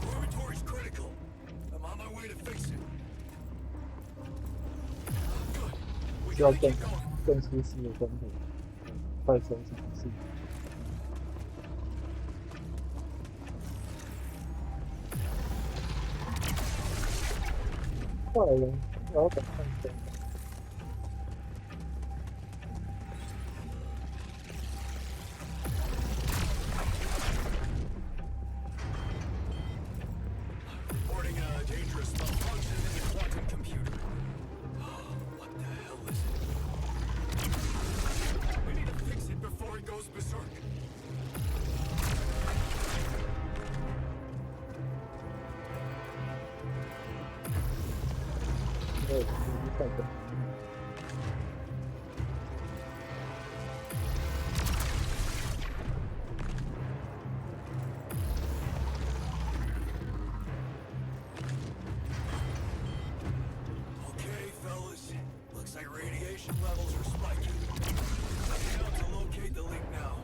Dormitory's critical. I'm on my way to fix it. Good. We 需要 gotta 更 keep going. 更清晰的分配，快速详细。快了，然后等看等。Reporting a dangerous malfunction in the quantum computer. What the hell is it? We need to fix it before it goes berserk. Okay, fellas. Looks like radiation levels are spiking. I'm out to locate the leak now.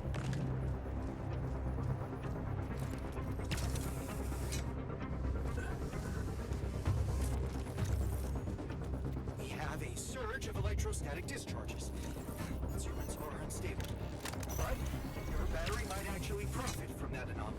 We have a surge of electrostatic discharges. Instruments are unstable. But your battery might actually profit from that anomaly.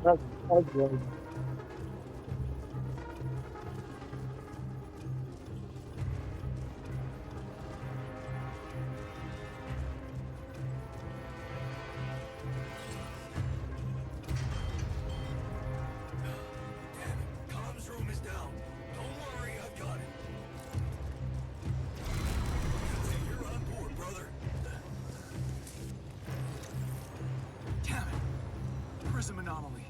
太绝了。Comms room is down. Don't worry, I've got it. You're on board, brother. Damn it. Prism anomaly.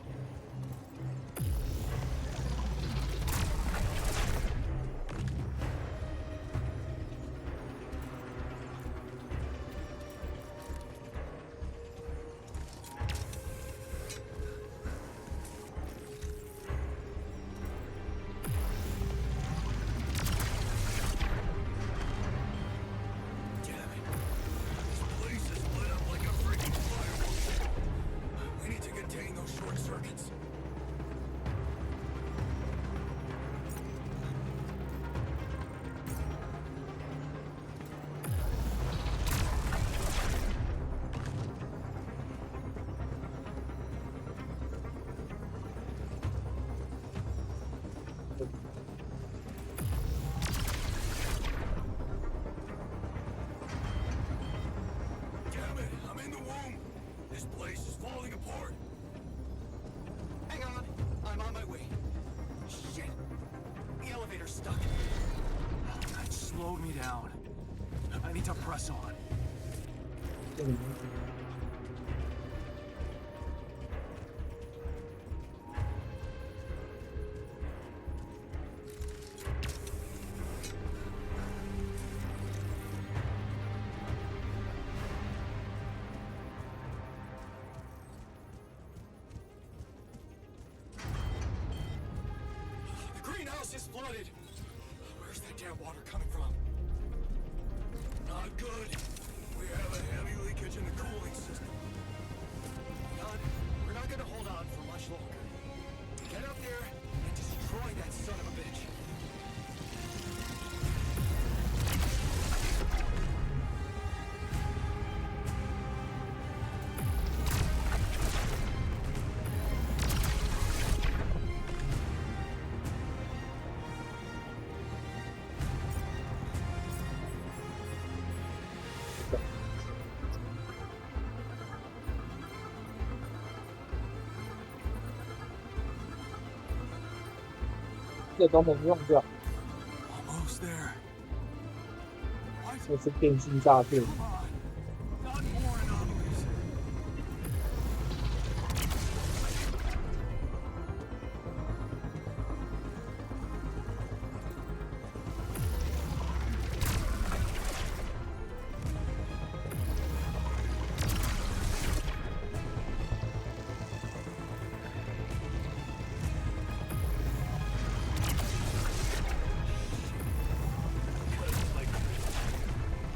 Damn it. This place is lit up like a freaking fireworks. We need to contain those short circuits. Damn it, I'm in the womb. This place is falling apart. Hang on, I'm on my way. Shit, the elevator's stuck. That slowed me down. I need to press on. 这里面 The greenhouse is flooded. Where's that damn water coming from? Not good. We have a heavy leakage in the cooling system. Todd, we're not gonna hold on for much longer. Get up there and destroy that son of a bitch.这都能用掉， Almost there. What? 这是电信诈骗。 Come on. Not more anomalies.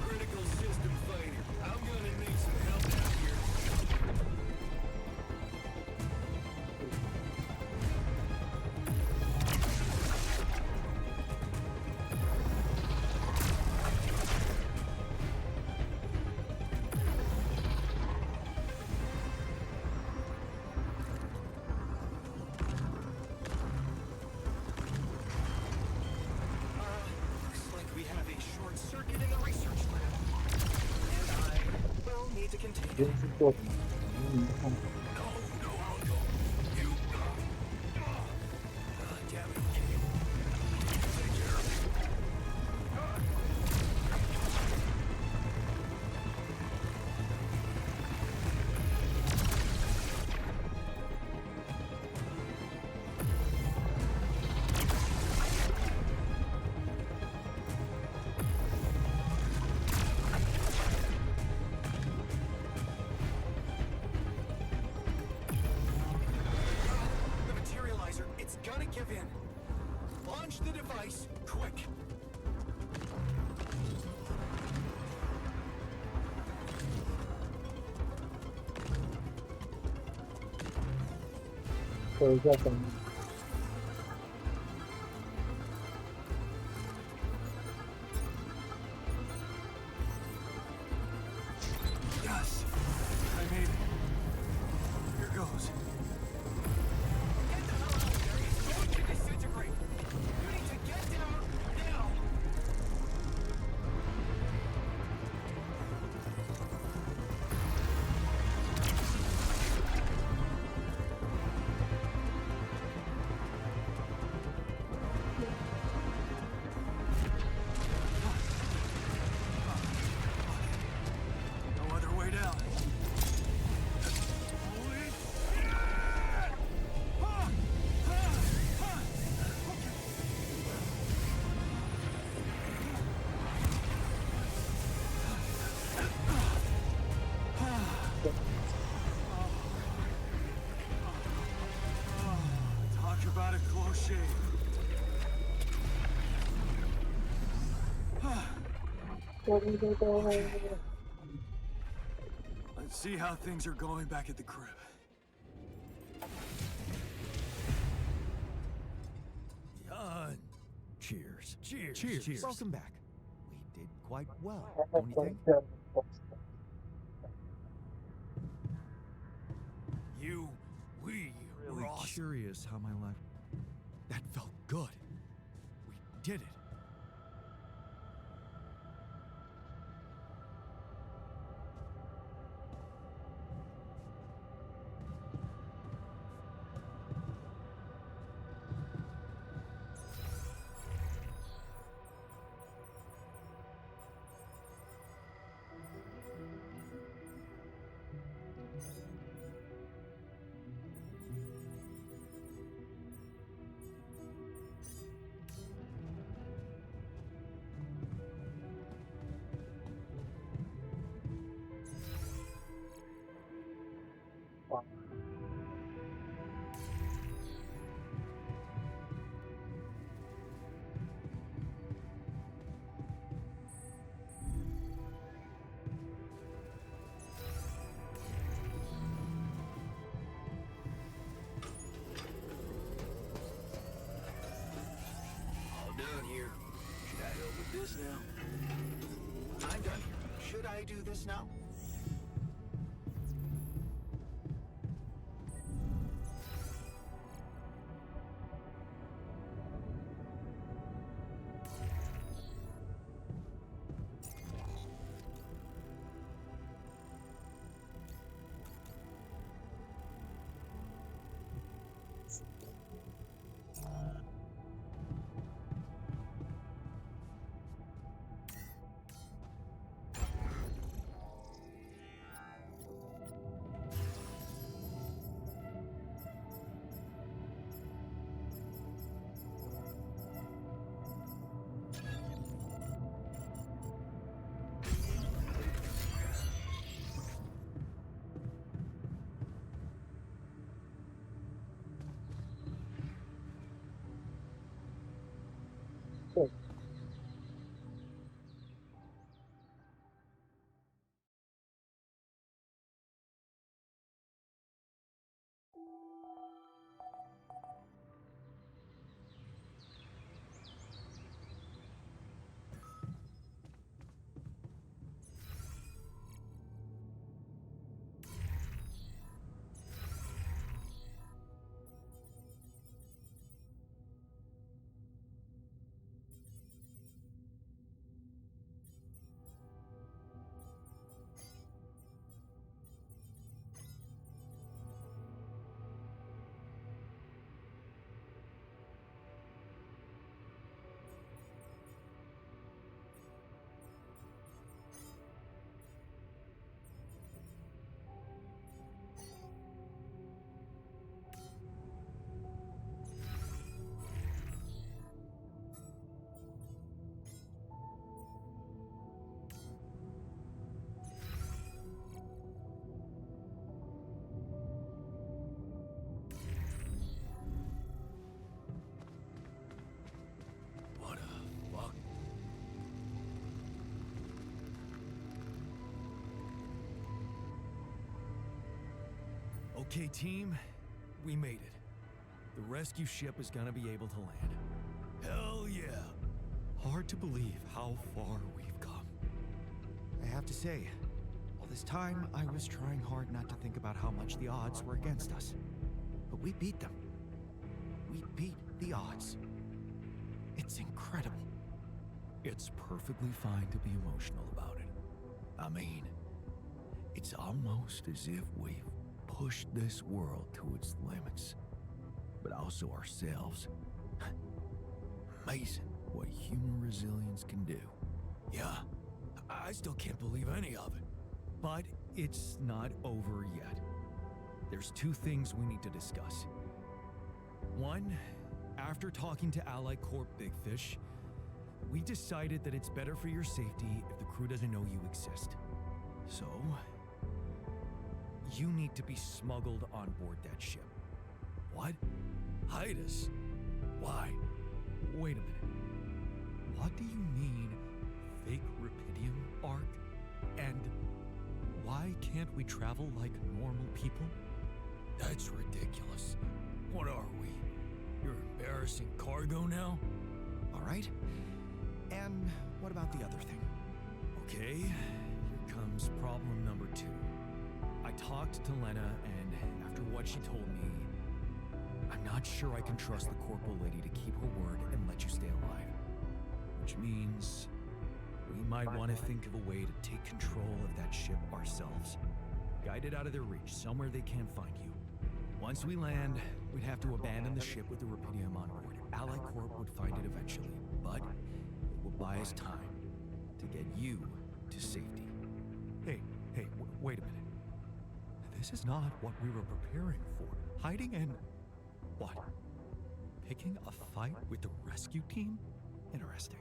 Critical system failure. I'm gonna need some help out here. Looks like we have a short circuit in the research lab. And I will need to contain 电 it. 信做什么？你看， No, no, I'll go. You. Damn it, okay. Take care of it. The materializer, it's gonna give in. Launch the device, quick. 说一下什么？ Yes, I made it. Here goes. Okay. Let's see how things are going back at the crib. Jan. Cheers. Cheers. Cheers. Welcome back. We did quite well, don't you think? We Really were awesome. curious how my life. That felt good. We did it. All done here. Should I help with this now? I'm done here. Should I do this now? What a fuck. Okay, team, we made it. The rescue ship is gonna be able to land. Hell yeah. Hard to believe how far we've come. I have to say, all this time I was trying hard not to think about how much the odds were against us. But we beat them. We beat the odds. It's incredible. It's perfectly fine to be emotional about it. I mean, it's almost as if we've pushed this world to its limits, but also ourselves. Amazing what human resilience can do. Yeah. I still can't believe any of it. But it's not over yet. There's two things we need to discuss. One, after talking to Allied Corp Big Fish, we decided that it's better for your safety if the crew doesn't know you exist. So, you need to be smuggled on board that ship. What? Hide us? Why? Wait a minute. What do you mean, fake Rapidium arc? And why can't we travel like normal people? That's ridiculous. What are we? You're embarrassing cargo now? All right. And what about the other thing? Okay, here comes problem number 2. I talked to Lena, and after what she told me, I'm not sure I can trust the corporal lady to keep her word and let you stay alive. Which means we might want to think of a way to take control of that ship ourselves. Guide it out of their reach, somewhere they can't find you. Once we land, we'd have to abandon the ship with the Rapidium on board. Allied Corp would find it eventually, but it will buy us time to get you to safety. Hey, wait a minute. This is not what we were preparing for. Hiding and... what? Picking a fight with the rescue team? Interesting.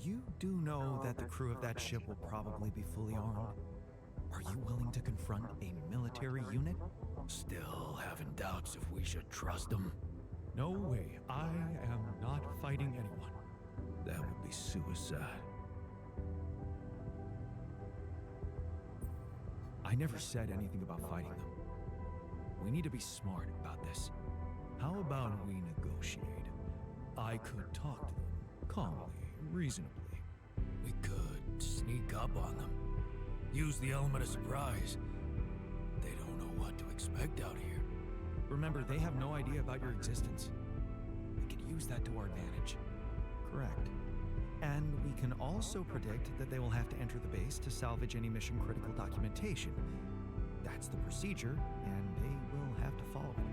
You do know that the crew of that ship will probably be fully armed. Are you willing to confront a military unit? Still having doubts if we should trust them. No way. I am not fighting anyone. That would be suicide. I never said anything about fighting them. We need to be smart about this. How about we negotiate? I could talk to them calmly, reasonably. We could sneak up on them. Use the element of surprise. They don't know what to expect out here. Remember, they have no idea about your existence. We could use that to our advantage. Correct. And we can also predict that they will have to enter the base to salvage any mission-critical documentation. That's the procedure, and they will have to follow it.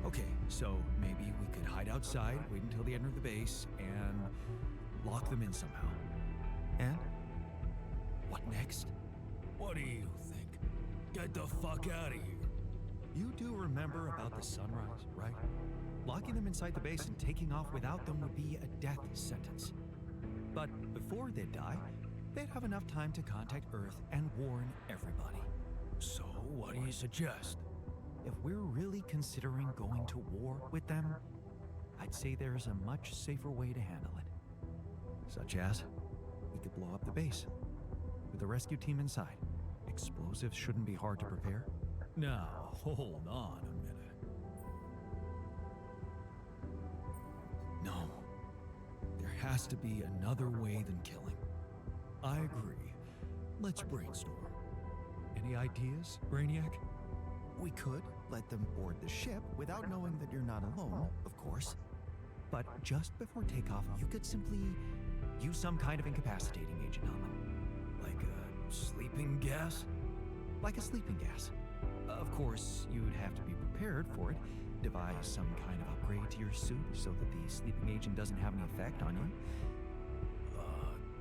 Okay, so maybe we could hide outside, wait until they enter the base, and lock them in somehow. And what next? What do you think? Get the fuck out of here. You do remember about the sunrise, right? Locking them inside the base and taking off without them would be a death sentence. But before they die, they'd have enough time to contact Earth and warn everybody. So, what do you suggest? If we're really considering going to war with them, I'd say there's a much safer way to handle it. Such as? We could blow up the base with the rescue team inside. Explosives shouldn't be hard to prepare. Now, hold on a minute. No. There has to be another way than killing. I agree. Let's brainstorm. Any ideas, Brainiac? We could let them board the ship without knowing that you're not alone, of course. But just before takeoff, you could simply use some kind of incapacitating agent on them. Like a sleeping gas? Like a sleeping gas. Of course, you'd have to be prepared for it. Devise some kind of upgrade to your suit so that the sleeping agent doesn't have any effect on you.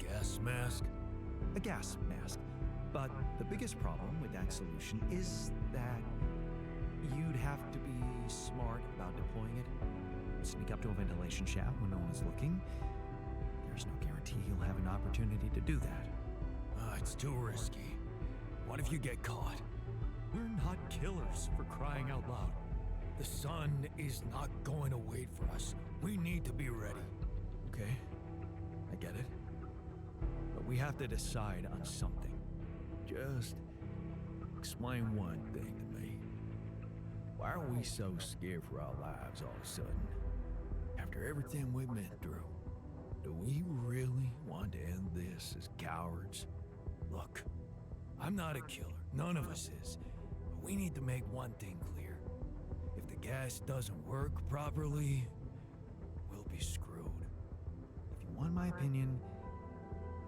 Gas mask? A gas mask. But the biggest problem with that solution is that you'd have to be smart about deploying it. Sneak up to a ventilation shaft when no one is looking. There's no guarantee you'll have an opportunity to do that. It's too risky. What if you get caught? We're not killers, for crying out loud. The sun is not going to wait for us. We need to be ready. Okay, I get it. But we have to decide on something. Just explain one thing to me. Why are we so scared for our lives all of a sudden? After everything we've been through, do we really want to end this as cowards? Look, I'm not a killer. None of us is. But we need to make one thing clear. If the gas doesn't work properly, we'll be screwed. If you want my opinion,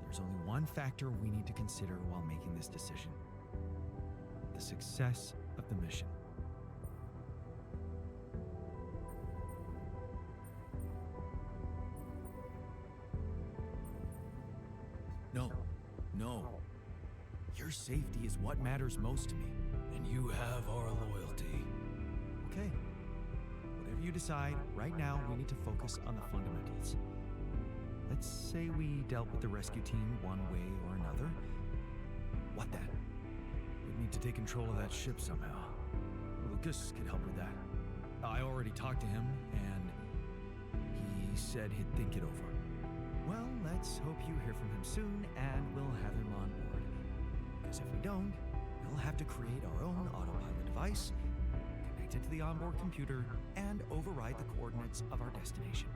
there's only one factor we need to consider while making this decision. The success of the mission. No. Your safety is what matters most to me. And you have our loyalty. Okay. Whatever you decide, right now we need to focus on the fundamentals. Let's say we dealt with the rescue team one way or another. What then? We need to take control of that ship somehow. Lucas could help with that. I already talked to him, and he said he'd think it over. Well, let's hope you hear from him soon, and we'll have him on board. Because if we don't, we'll have to create our own autopilot device, connect it to the onboard computer, and override the coordinates of our destination.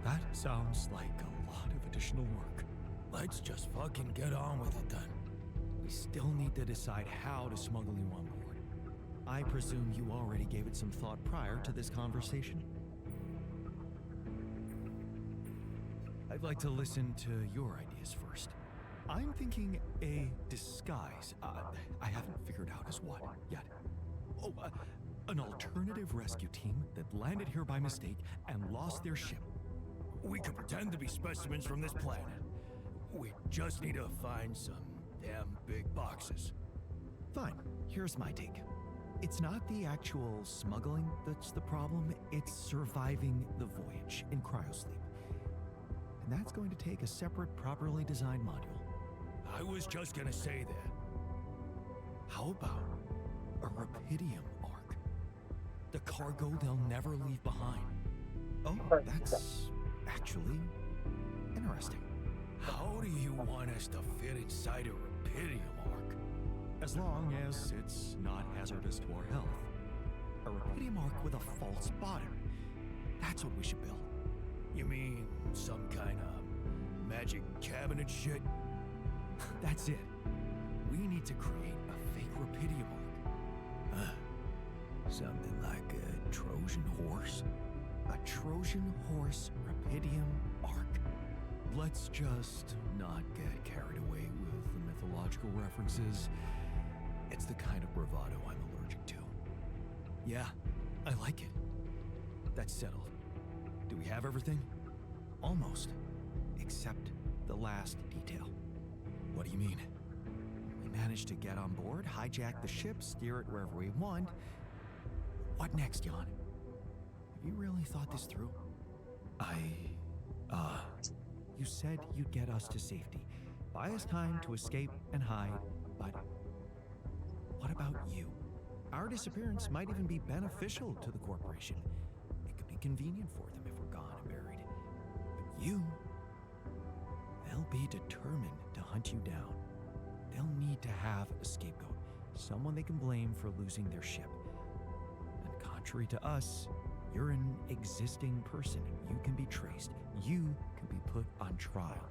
That sounds like a lot of additional work. Let's just fucking get on with it then. We still need to decide how to smuggle you on board. I presume you already gave it some thought prior to this conversation? I'd like to listen to your ideas first. I'm thinking a disguise. I haven't figured out as what yet. Oh, an alternative rescue team that landed here by mistake and lost their ship. We could pretend to be specimens from this planet. We just need to find some damn big boxes. Fine, here's my take. It's not the actual smuggling that's the problem, it's surviving the voyage in cryosleep. And that's going to take a separate, properly designed module. I was just gonna say that. How about a Rapidium arc? The cargo they'll never leave behind. Oh, that's actually interesting. How do you want us to fit inside a Rapidium arc? As long as it's not hazardous to our health. A Rapidium arc with a false bottom. That's what we should build. You mean some kind of magic cabinet shit? That's it. We need to create a fake Rapidium arc. Something like a Trojan horse? A Trojan horse Rapidium arc. Let's just not get carried away with the mythological references. It's the kind of bravado I'm allergic to. Yeah, I like it. That's settled. Do we have everything? Almost. Except the last detail. What do you mean? We managed to get on board, hijack the ship, steer it wherever we want. What next, Jan? Have you really thought this through? You said you'd get us to safety, buy us time to escape and hide, but what about you? Our disappearance might even be beneficial to the corporation. It could be convenient for them if we're gone and buried. But you, they'll be determined to hunt you down. They'll need to have a scapegoat, someone they can blame for losing their ship. And contrary to us, you're an existing person. You can be traced. You can be put on trial.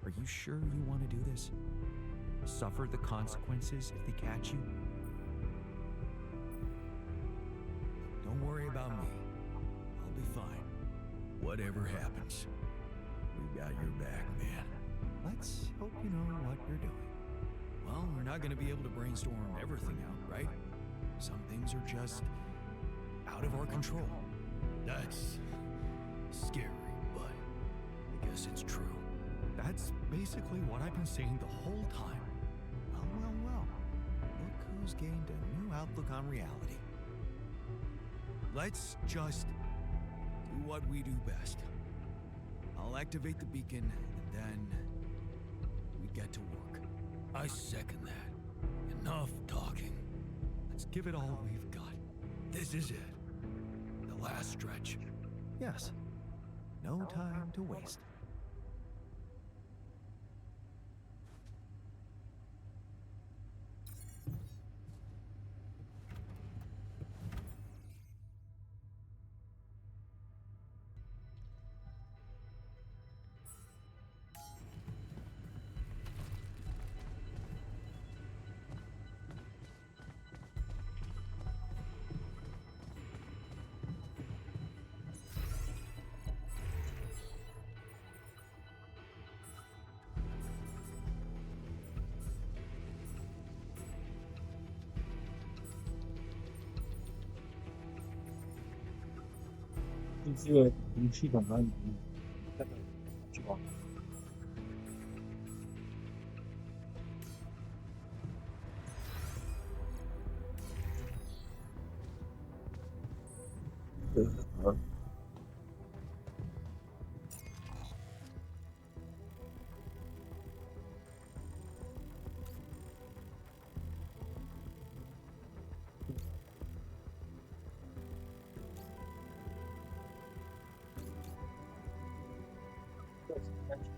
Are you sure you want to do this? Suffer the consequences if they catch you? Don't worry about me. I'll be fine. Whatever happens, we got your back, man. Let's hope you know what you're doing. Well, we're not going to be able to brainstorm everything out, right? Some things are just out of our control. That's scary, but I guess it's true. That's basically what I've been saying the whole time. Well. Look who's gained a new outlook on reality. Let's just do what we do best. I'll activate the beacon, and then we get to work. I second that. Enough talking. Let's give it all we've got. This is it. The last stretch. Yes. No time to waste.这个仪器感啊，是吧？ suspension.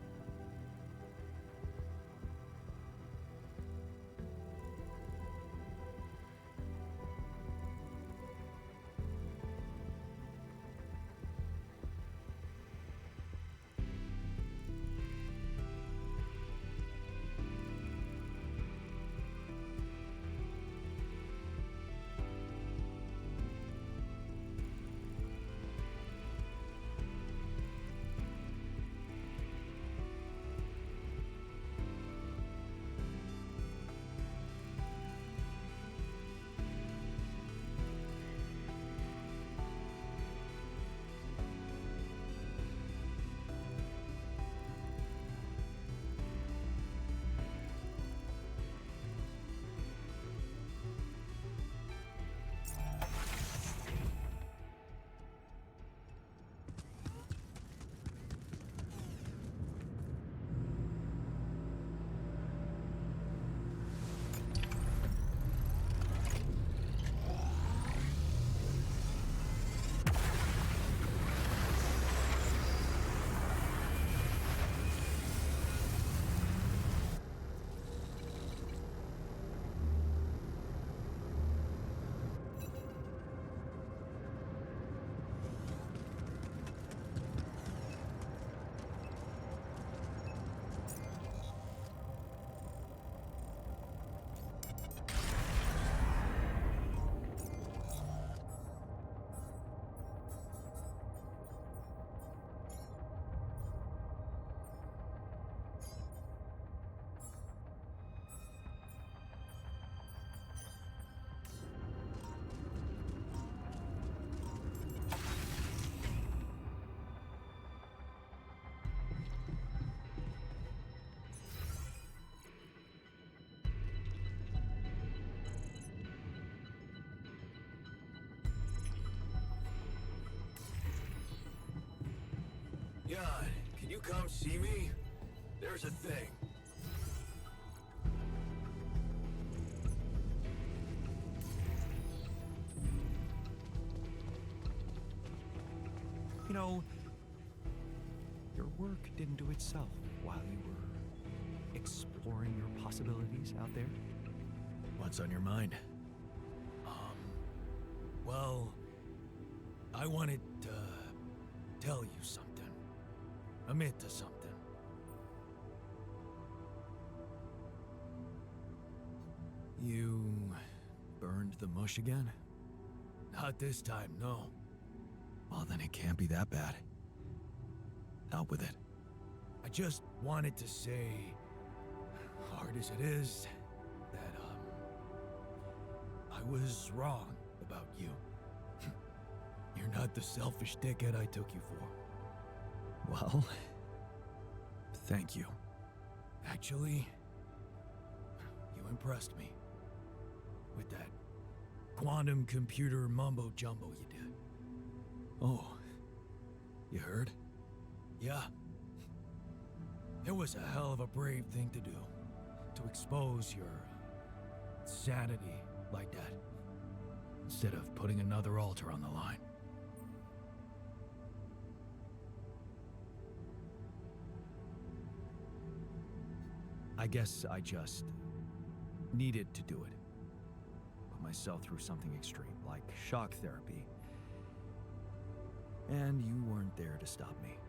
Jan, can you come see me? There's a thing. You know, your work didn't do itself while you were exploring your possibilities out there. What's on your mind? Well, I wanted to tell you something. Admit to something. You burned the mush again? Not this time, no. Well, then it can't be that bad. Out with it. I just wanted to say, hard as it is, that, I was wrong about you. You're not the selfish dickhead I took you for. Well, thank you. Actually, you impressed me. With that quantum computer mumbo-jumbo you did. Oh, you heard? Yeah. It was a hell of a brave thing to do. To expose your sanity like that. Instead of putting another altar on the line. I guess I just needed to do it. Put myself through something extreme, like shock therapy. And you weren't there to stop me.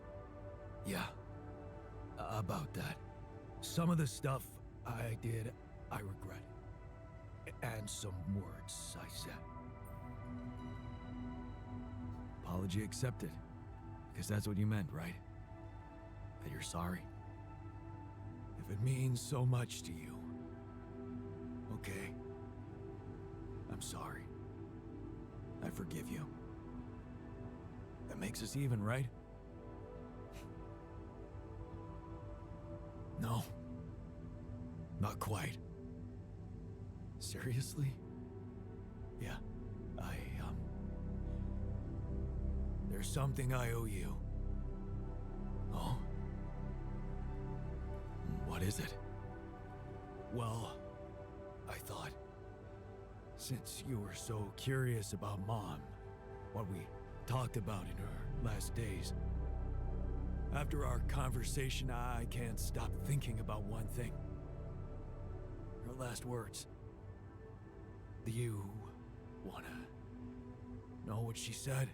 Yeah. About that. Some of the stuff I did, I regret. And some words I said. Apology accepted. Because that's what you meant, right? That you're sorry? If it means so much to you. Okay. I'm sorry. I forgive you. That makes us even, right? No. Not quite. Seriously? Yeah. There's something I owe you. Oh? What is it? Well, I thought, since you were so curious about Mom, what we talked about in her last days, After our conversation, I can't stop thinking about one thing. Her last words. Do you wanna know what she said?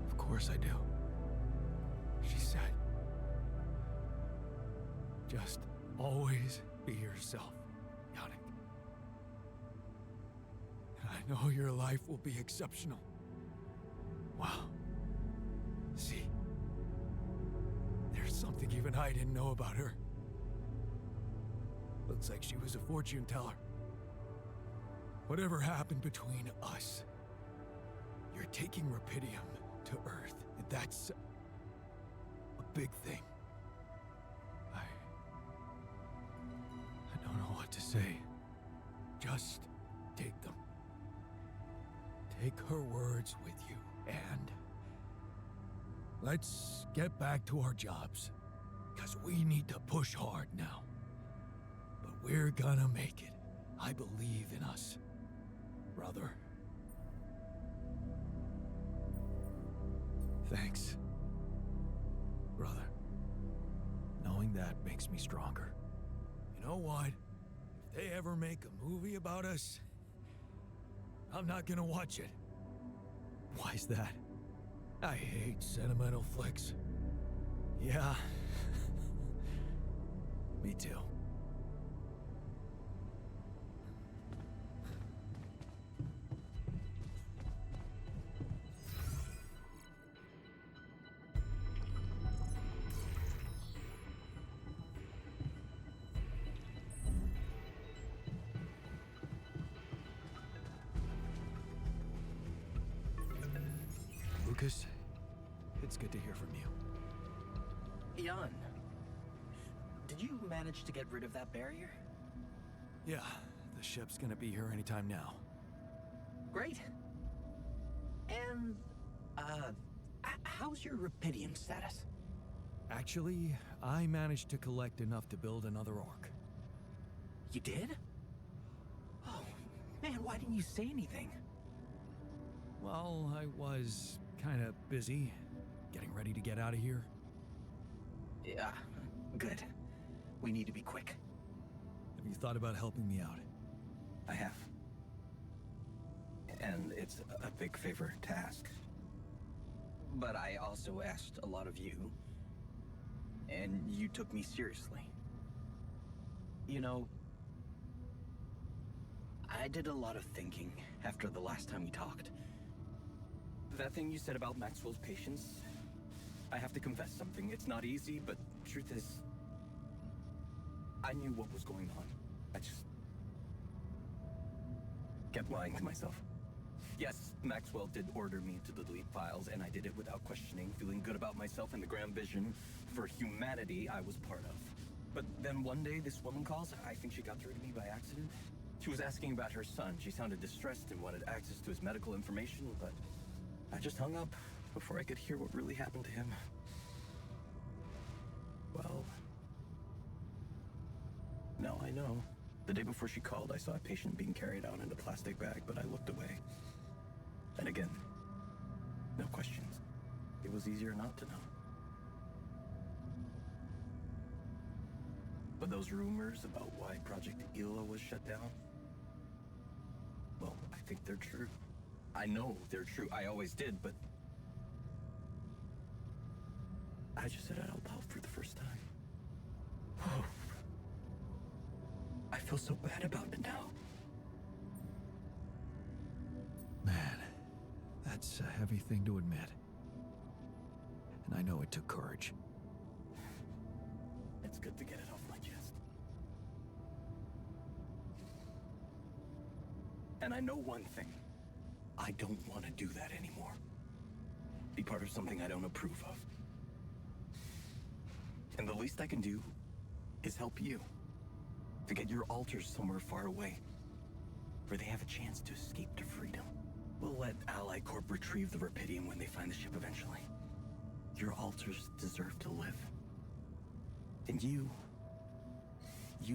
Of course I do. She said, just always be yourself, Yannick. And I know your life will be exceptional. Wow. See, there's something even I didn't know about her. Looks like she was a fortune teller. Whatever happened between us, you're taking Rapidium to Earth, and that's a big thing. I don't know what to say. Just take them. Take her words with you, and let's get back to our jobs, because we need to push hard now. But we're gonna make it. I believe in us, brother. Thanks, brother. Knowing that makes me stronger. You know what? If they ever make a movie about us, I'm not gonna watch it. Why's that? I hate sentimental flicks. Yeah. Me too. Lucas, it's good to hear from you. Jan, did you manage to get rid of that barrier? Yeah, the ship's gonna be here anytime now. Great. And, how's your Rapidium status? Actually, I managed to collect enough to build another Ark. You did? Oh, man, why didn't you say anything? Well, I was kind of busy getting ready to get out of here. Yeah, good. We need to be quick. Have you thought about helping me out? I have. And it's a big favor to ask. But I also asked a lot of you, and you took me seriously. You know, I did a lot of thinking after the last time we talked. That thing you said about Maxwell's patience, I have to confess something. It's not easy, but truth is, I knew what was going on. I just kept lying to myself. Yes, Maxwell did order me to delete files, and I did it without questioning, feeling good about myself and the grand vision for humanity I was part of. But then one day, this woman calls. I think she got through to me by accident. She was asking about her son. She sounded distressed and wanted access to his medical information, but I just hung up before I could hear what really happened to him. Well, now I know. The day before she called, I saw a patient being carried out in a plastic bag, but I looked away. And again, no questions. It was easier not to know. But those rumors about why Project Ela was shut down, well, I think they're true. I know they're true. I always did, but I just said it out loud for the first time. Oh. I feel so bad about it now. Man, that's a heavy thing to admit. And I know it took courage. It's good to get it off my chest. And I know one thing. I don't want to do that anymore. Be part of something I don't approve of. And the least I can do is help you. To get your alters somewhere far away, where they have a chance to escape to freedom. We'll let Ally Corp retrieve the Rapidium when they find the ship eventually. Your alters deserve to live. And you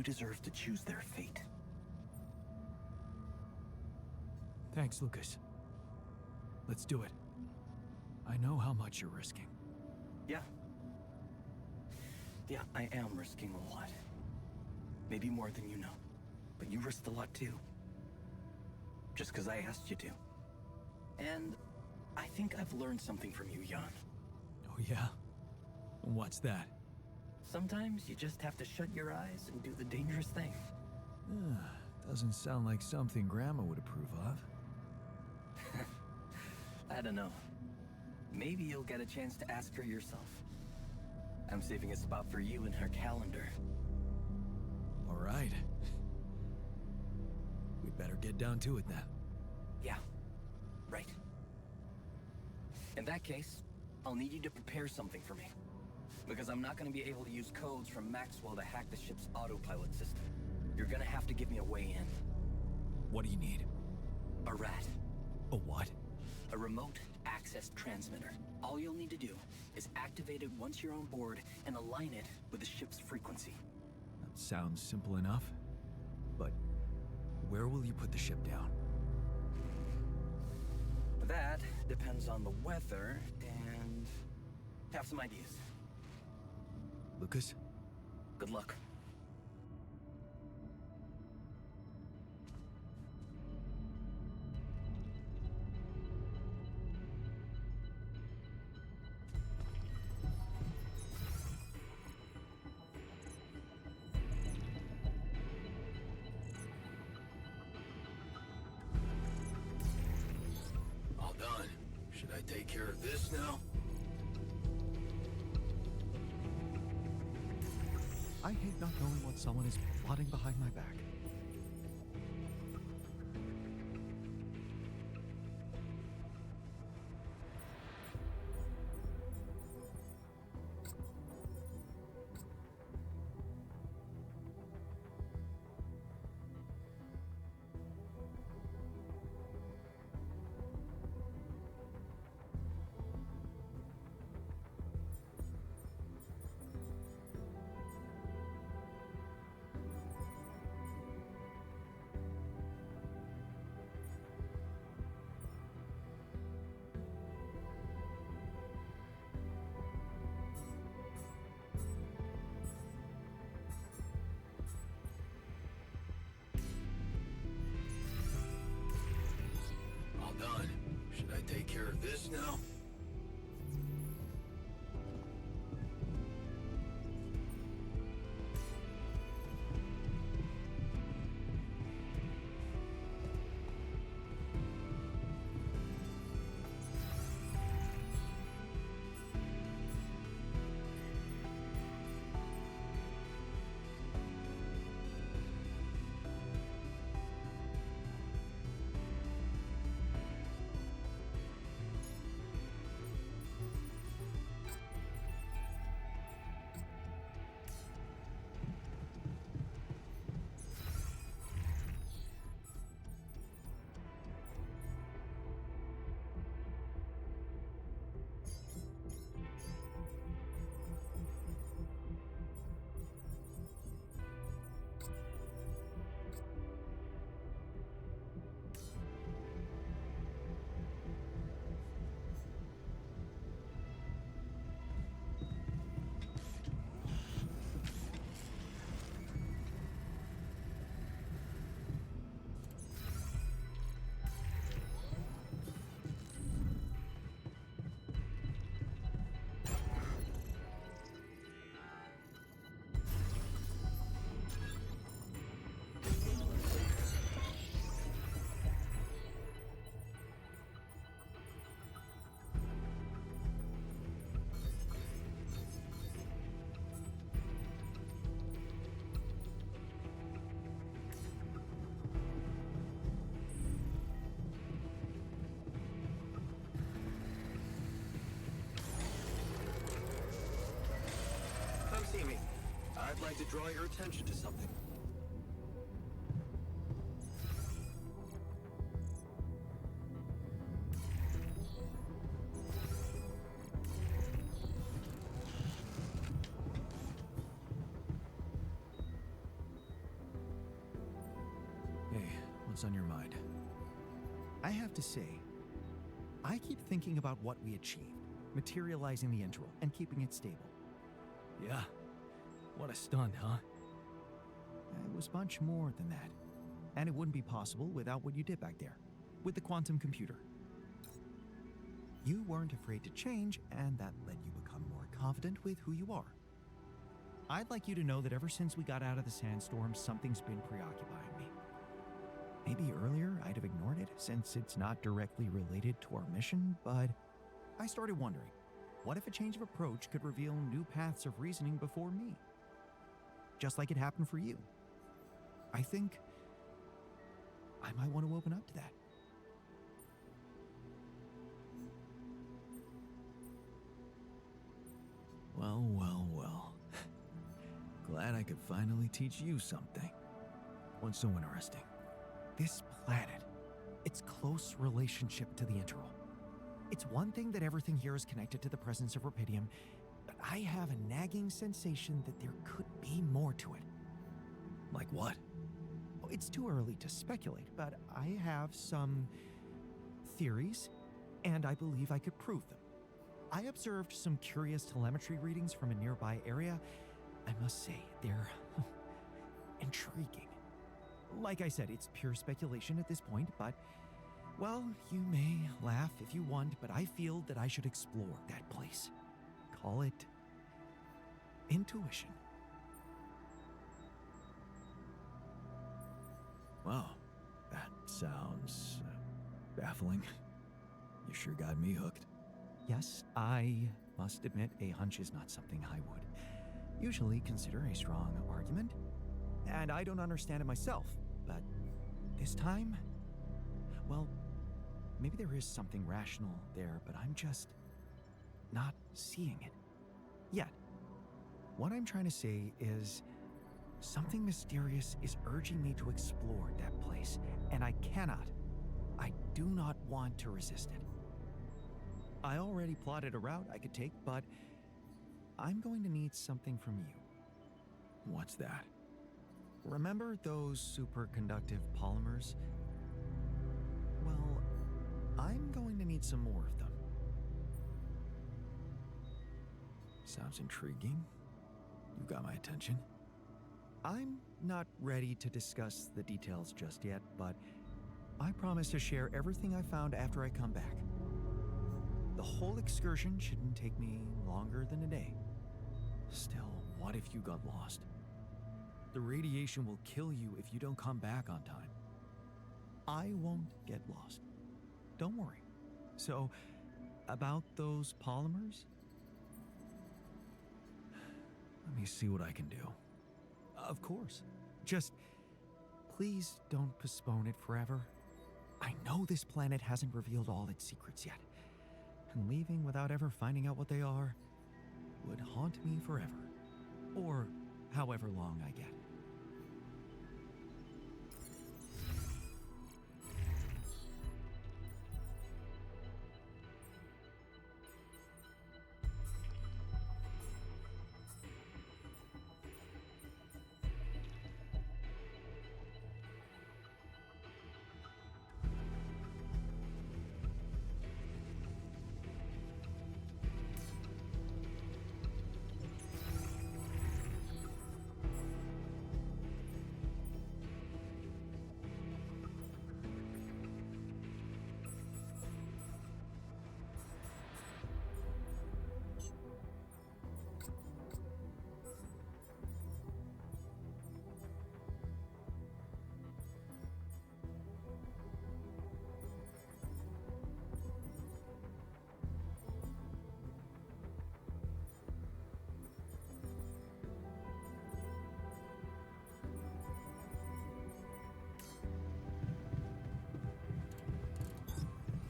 deserve to choose their fate. Thanks, Lucas. Let's do it. I know how much you're risking. Yeah. Yeah, I am risking a lot. Maybe more than you know. But you risked a lot too. Just because I asked you to. And I think I've learned something from you, Jan. Oh, yeah? What's that? Sometimes you just have to shut your eyes and do the dangerous thing. Doesn't sound like something Grandma would approve of. I don't know. Maybe you'll get a chance to ask her yourself. I'm saving a spot for you in her calendar. All right. We'd better get down to it then. Yeah, right. In that case, I'll need you to prepare something for me. Because I'm not going to be able to use codes from Maxwell to hack the ship's autopilot system. You're gonna have to give me a way in. What do you need? A rat. A what? A remote access transmitter. All you'll need to do is activate it once you're on board and align it with the ship's frequency. That sounds simple enough. But where will you put the ship down? That depends on the weather and have some ideas. Lucas? Good luck. All done. Should I take care of this now? I hate not knowing what someone is plotting behind my back. All done. Should I take care of this now? Come see me. I'd like to draw your attention to something. Hey, what's on your mind? I have to say, I keep thinking about what we achieved, materializing the integral and keeping it stable. Yeah. What a stunt, huh? It was much more than that. And it wouldn't be possible without what you did back there, with the quantum computer. You weren't afraid to change, and that let you become more confident with who you are. I'd like you to know that ever since we got out of the sandstorm, something's been preoccupying me. Maybe earlier I'd have ignored it, since it's not directly related to our mission, but I started wondering, what if a change of approach could reveal new paths of reasoning before me? Just like it happened for you. I think I might want to open up to that. Well, well, well. Glad I could finally teach you something. What's so interesting? This planet, its close relationship to the integral. It's one thing that everything here is connected to the presence of Rapidium, but I have a nagging sensation that there could be more to it. Like what? It's too early to speculate, but I have some theories, and I believe I could prove them. I observed some curious telemetry readings from a nearby area. I must say, they're intriguing. Like I said, it's pure speculation at this point, but, well, you may laugh if you want, but I feel that I should explore that place. Call it intuition. Wow, that sounds baffling. You sure got me hooked. Yes, I must admit a hunch is not something I would usually consider a strong argument, and I don't understand it myself, but this time, well, maybe there is something rational there, but I'm just not seeing it yet. What I'm trying to say is something mysterious is urging me to explore that place, and I do not want to resist it. I already plotted a route I could take, but I'm going to need something from you. What's that? Remember those superconductive polymers? Well, I'm going to need some more of them. Sounds intriguing. You got my attention. I'm not ready to discuss the details just yet, but I promise to share everything I found after I come back. The whole excursion shouldn't take me longer than a day. Still, what if you got lost? The radiation will kill you if you don't come back on time. I won't get lost. Don't worry. So, about those polymers? Let me see what I can do. Of course. Just, please don't postpone it forever. I know this planet hasn't revealed all its secrets yet, and leaving without ever finding out what they are would haunt me forever. Or however long I get.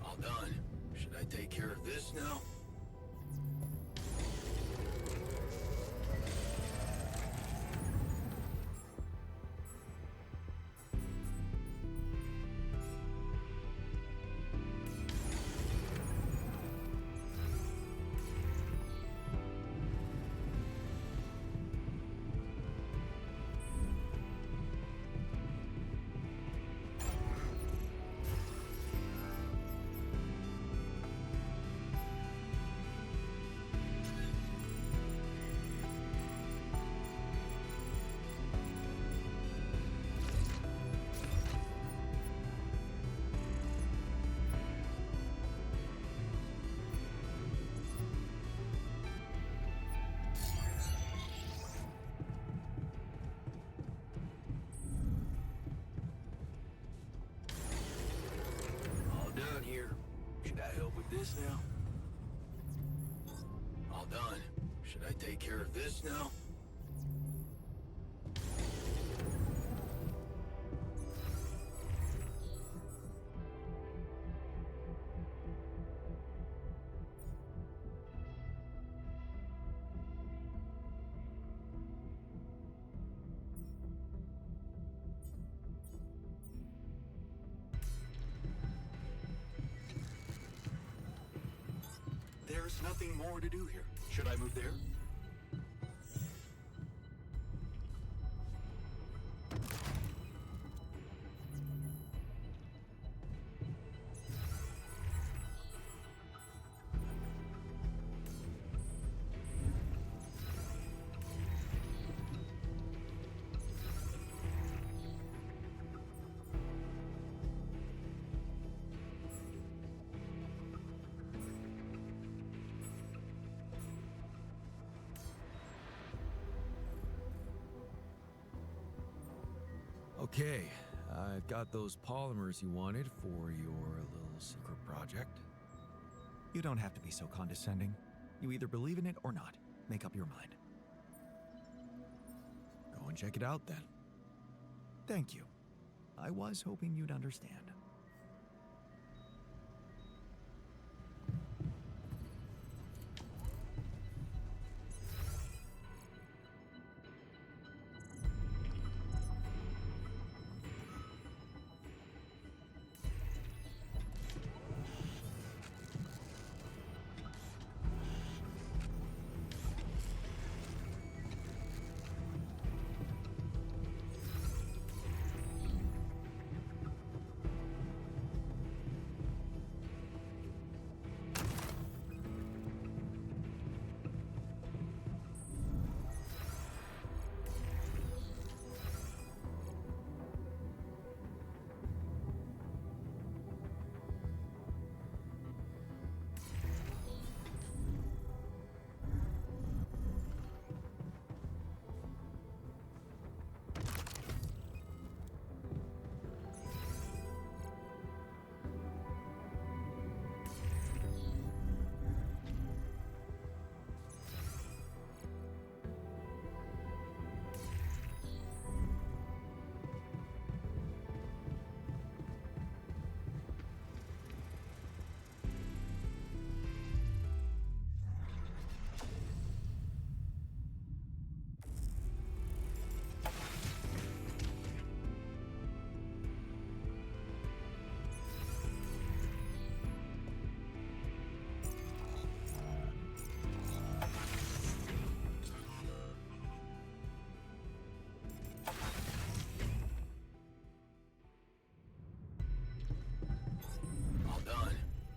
All done. Should I take care of this now? Need I help with this now? All done. Should I take care of this now? There's nothing more to do here. Should I move there? Okay, I've got those polymers you wanted for your little secret project. You don't have to be so condescending. You either believe in it or not. Make up your mind. Go and check it out then. Thank you. I was hoping you'd understand.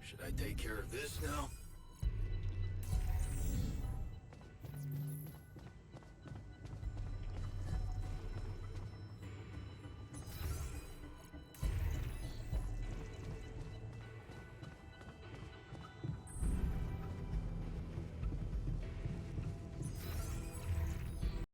Should I take care of this now?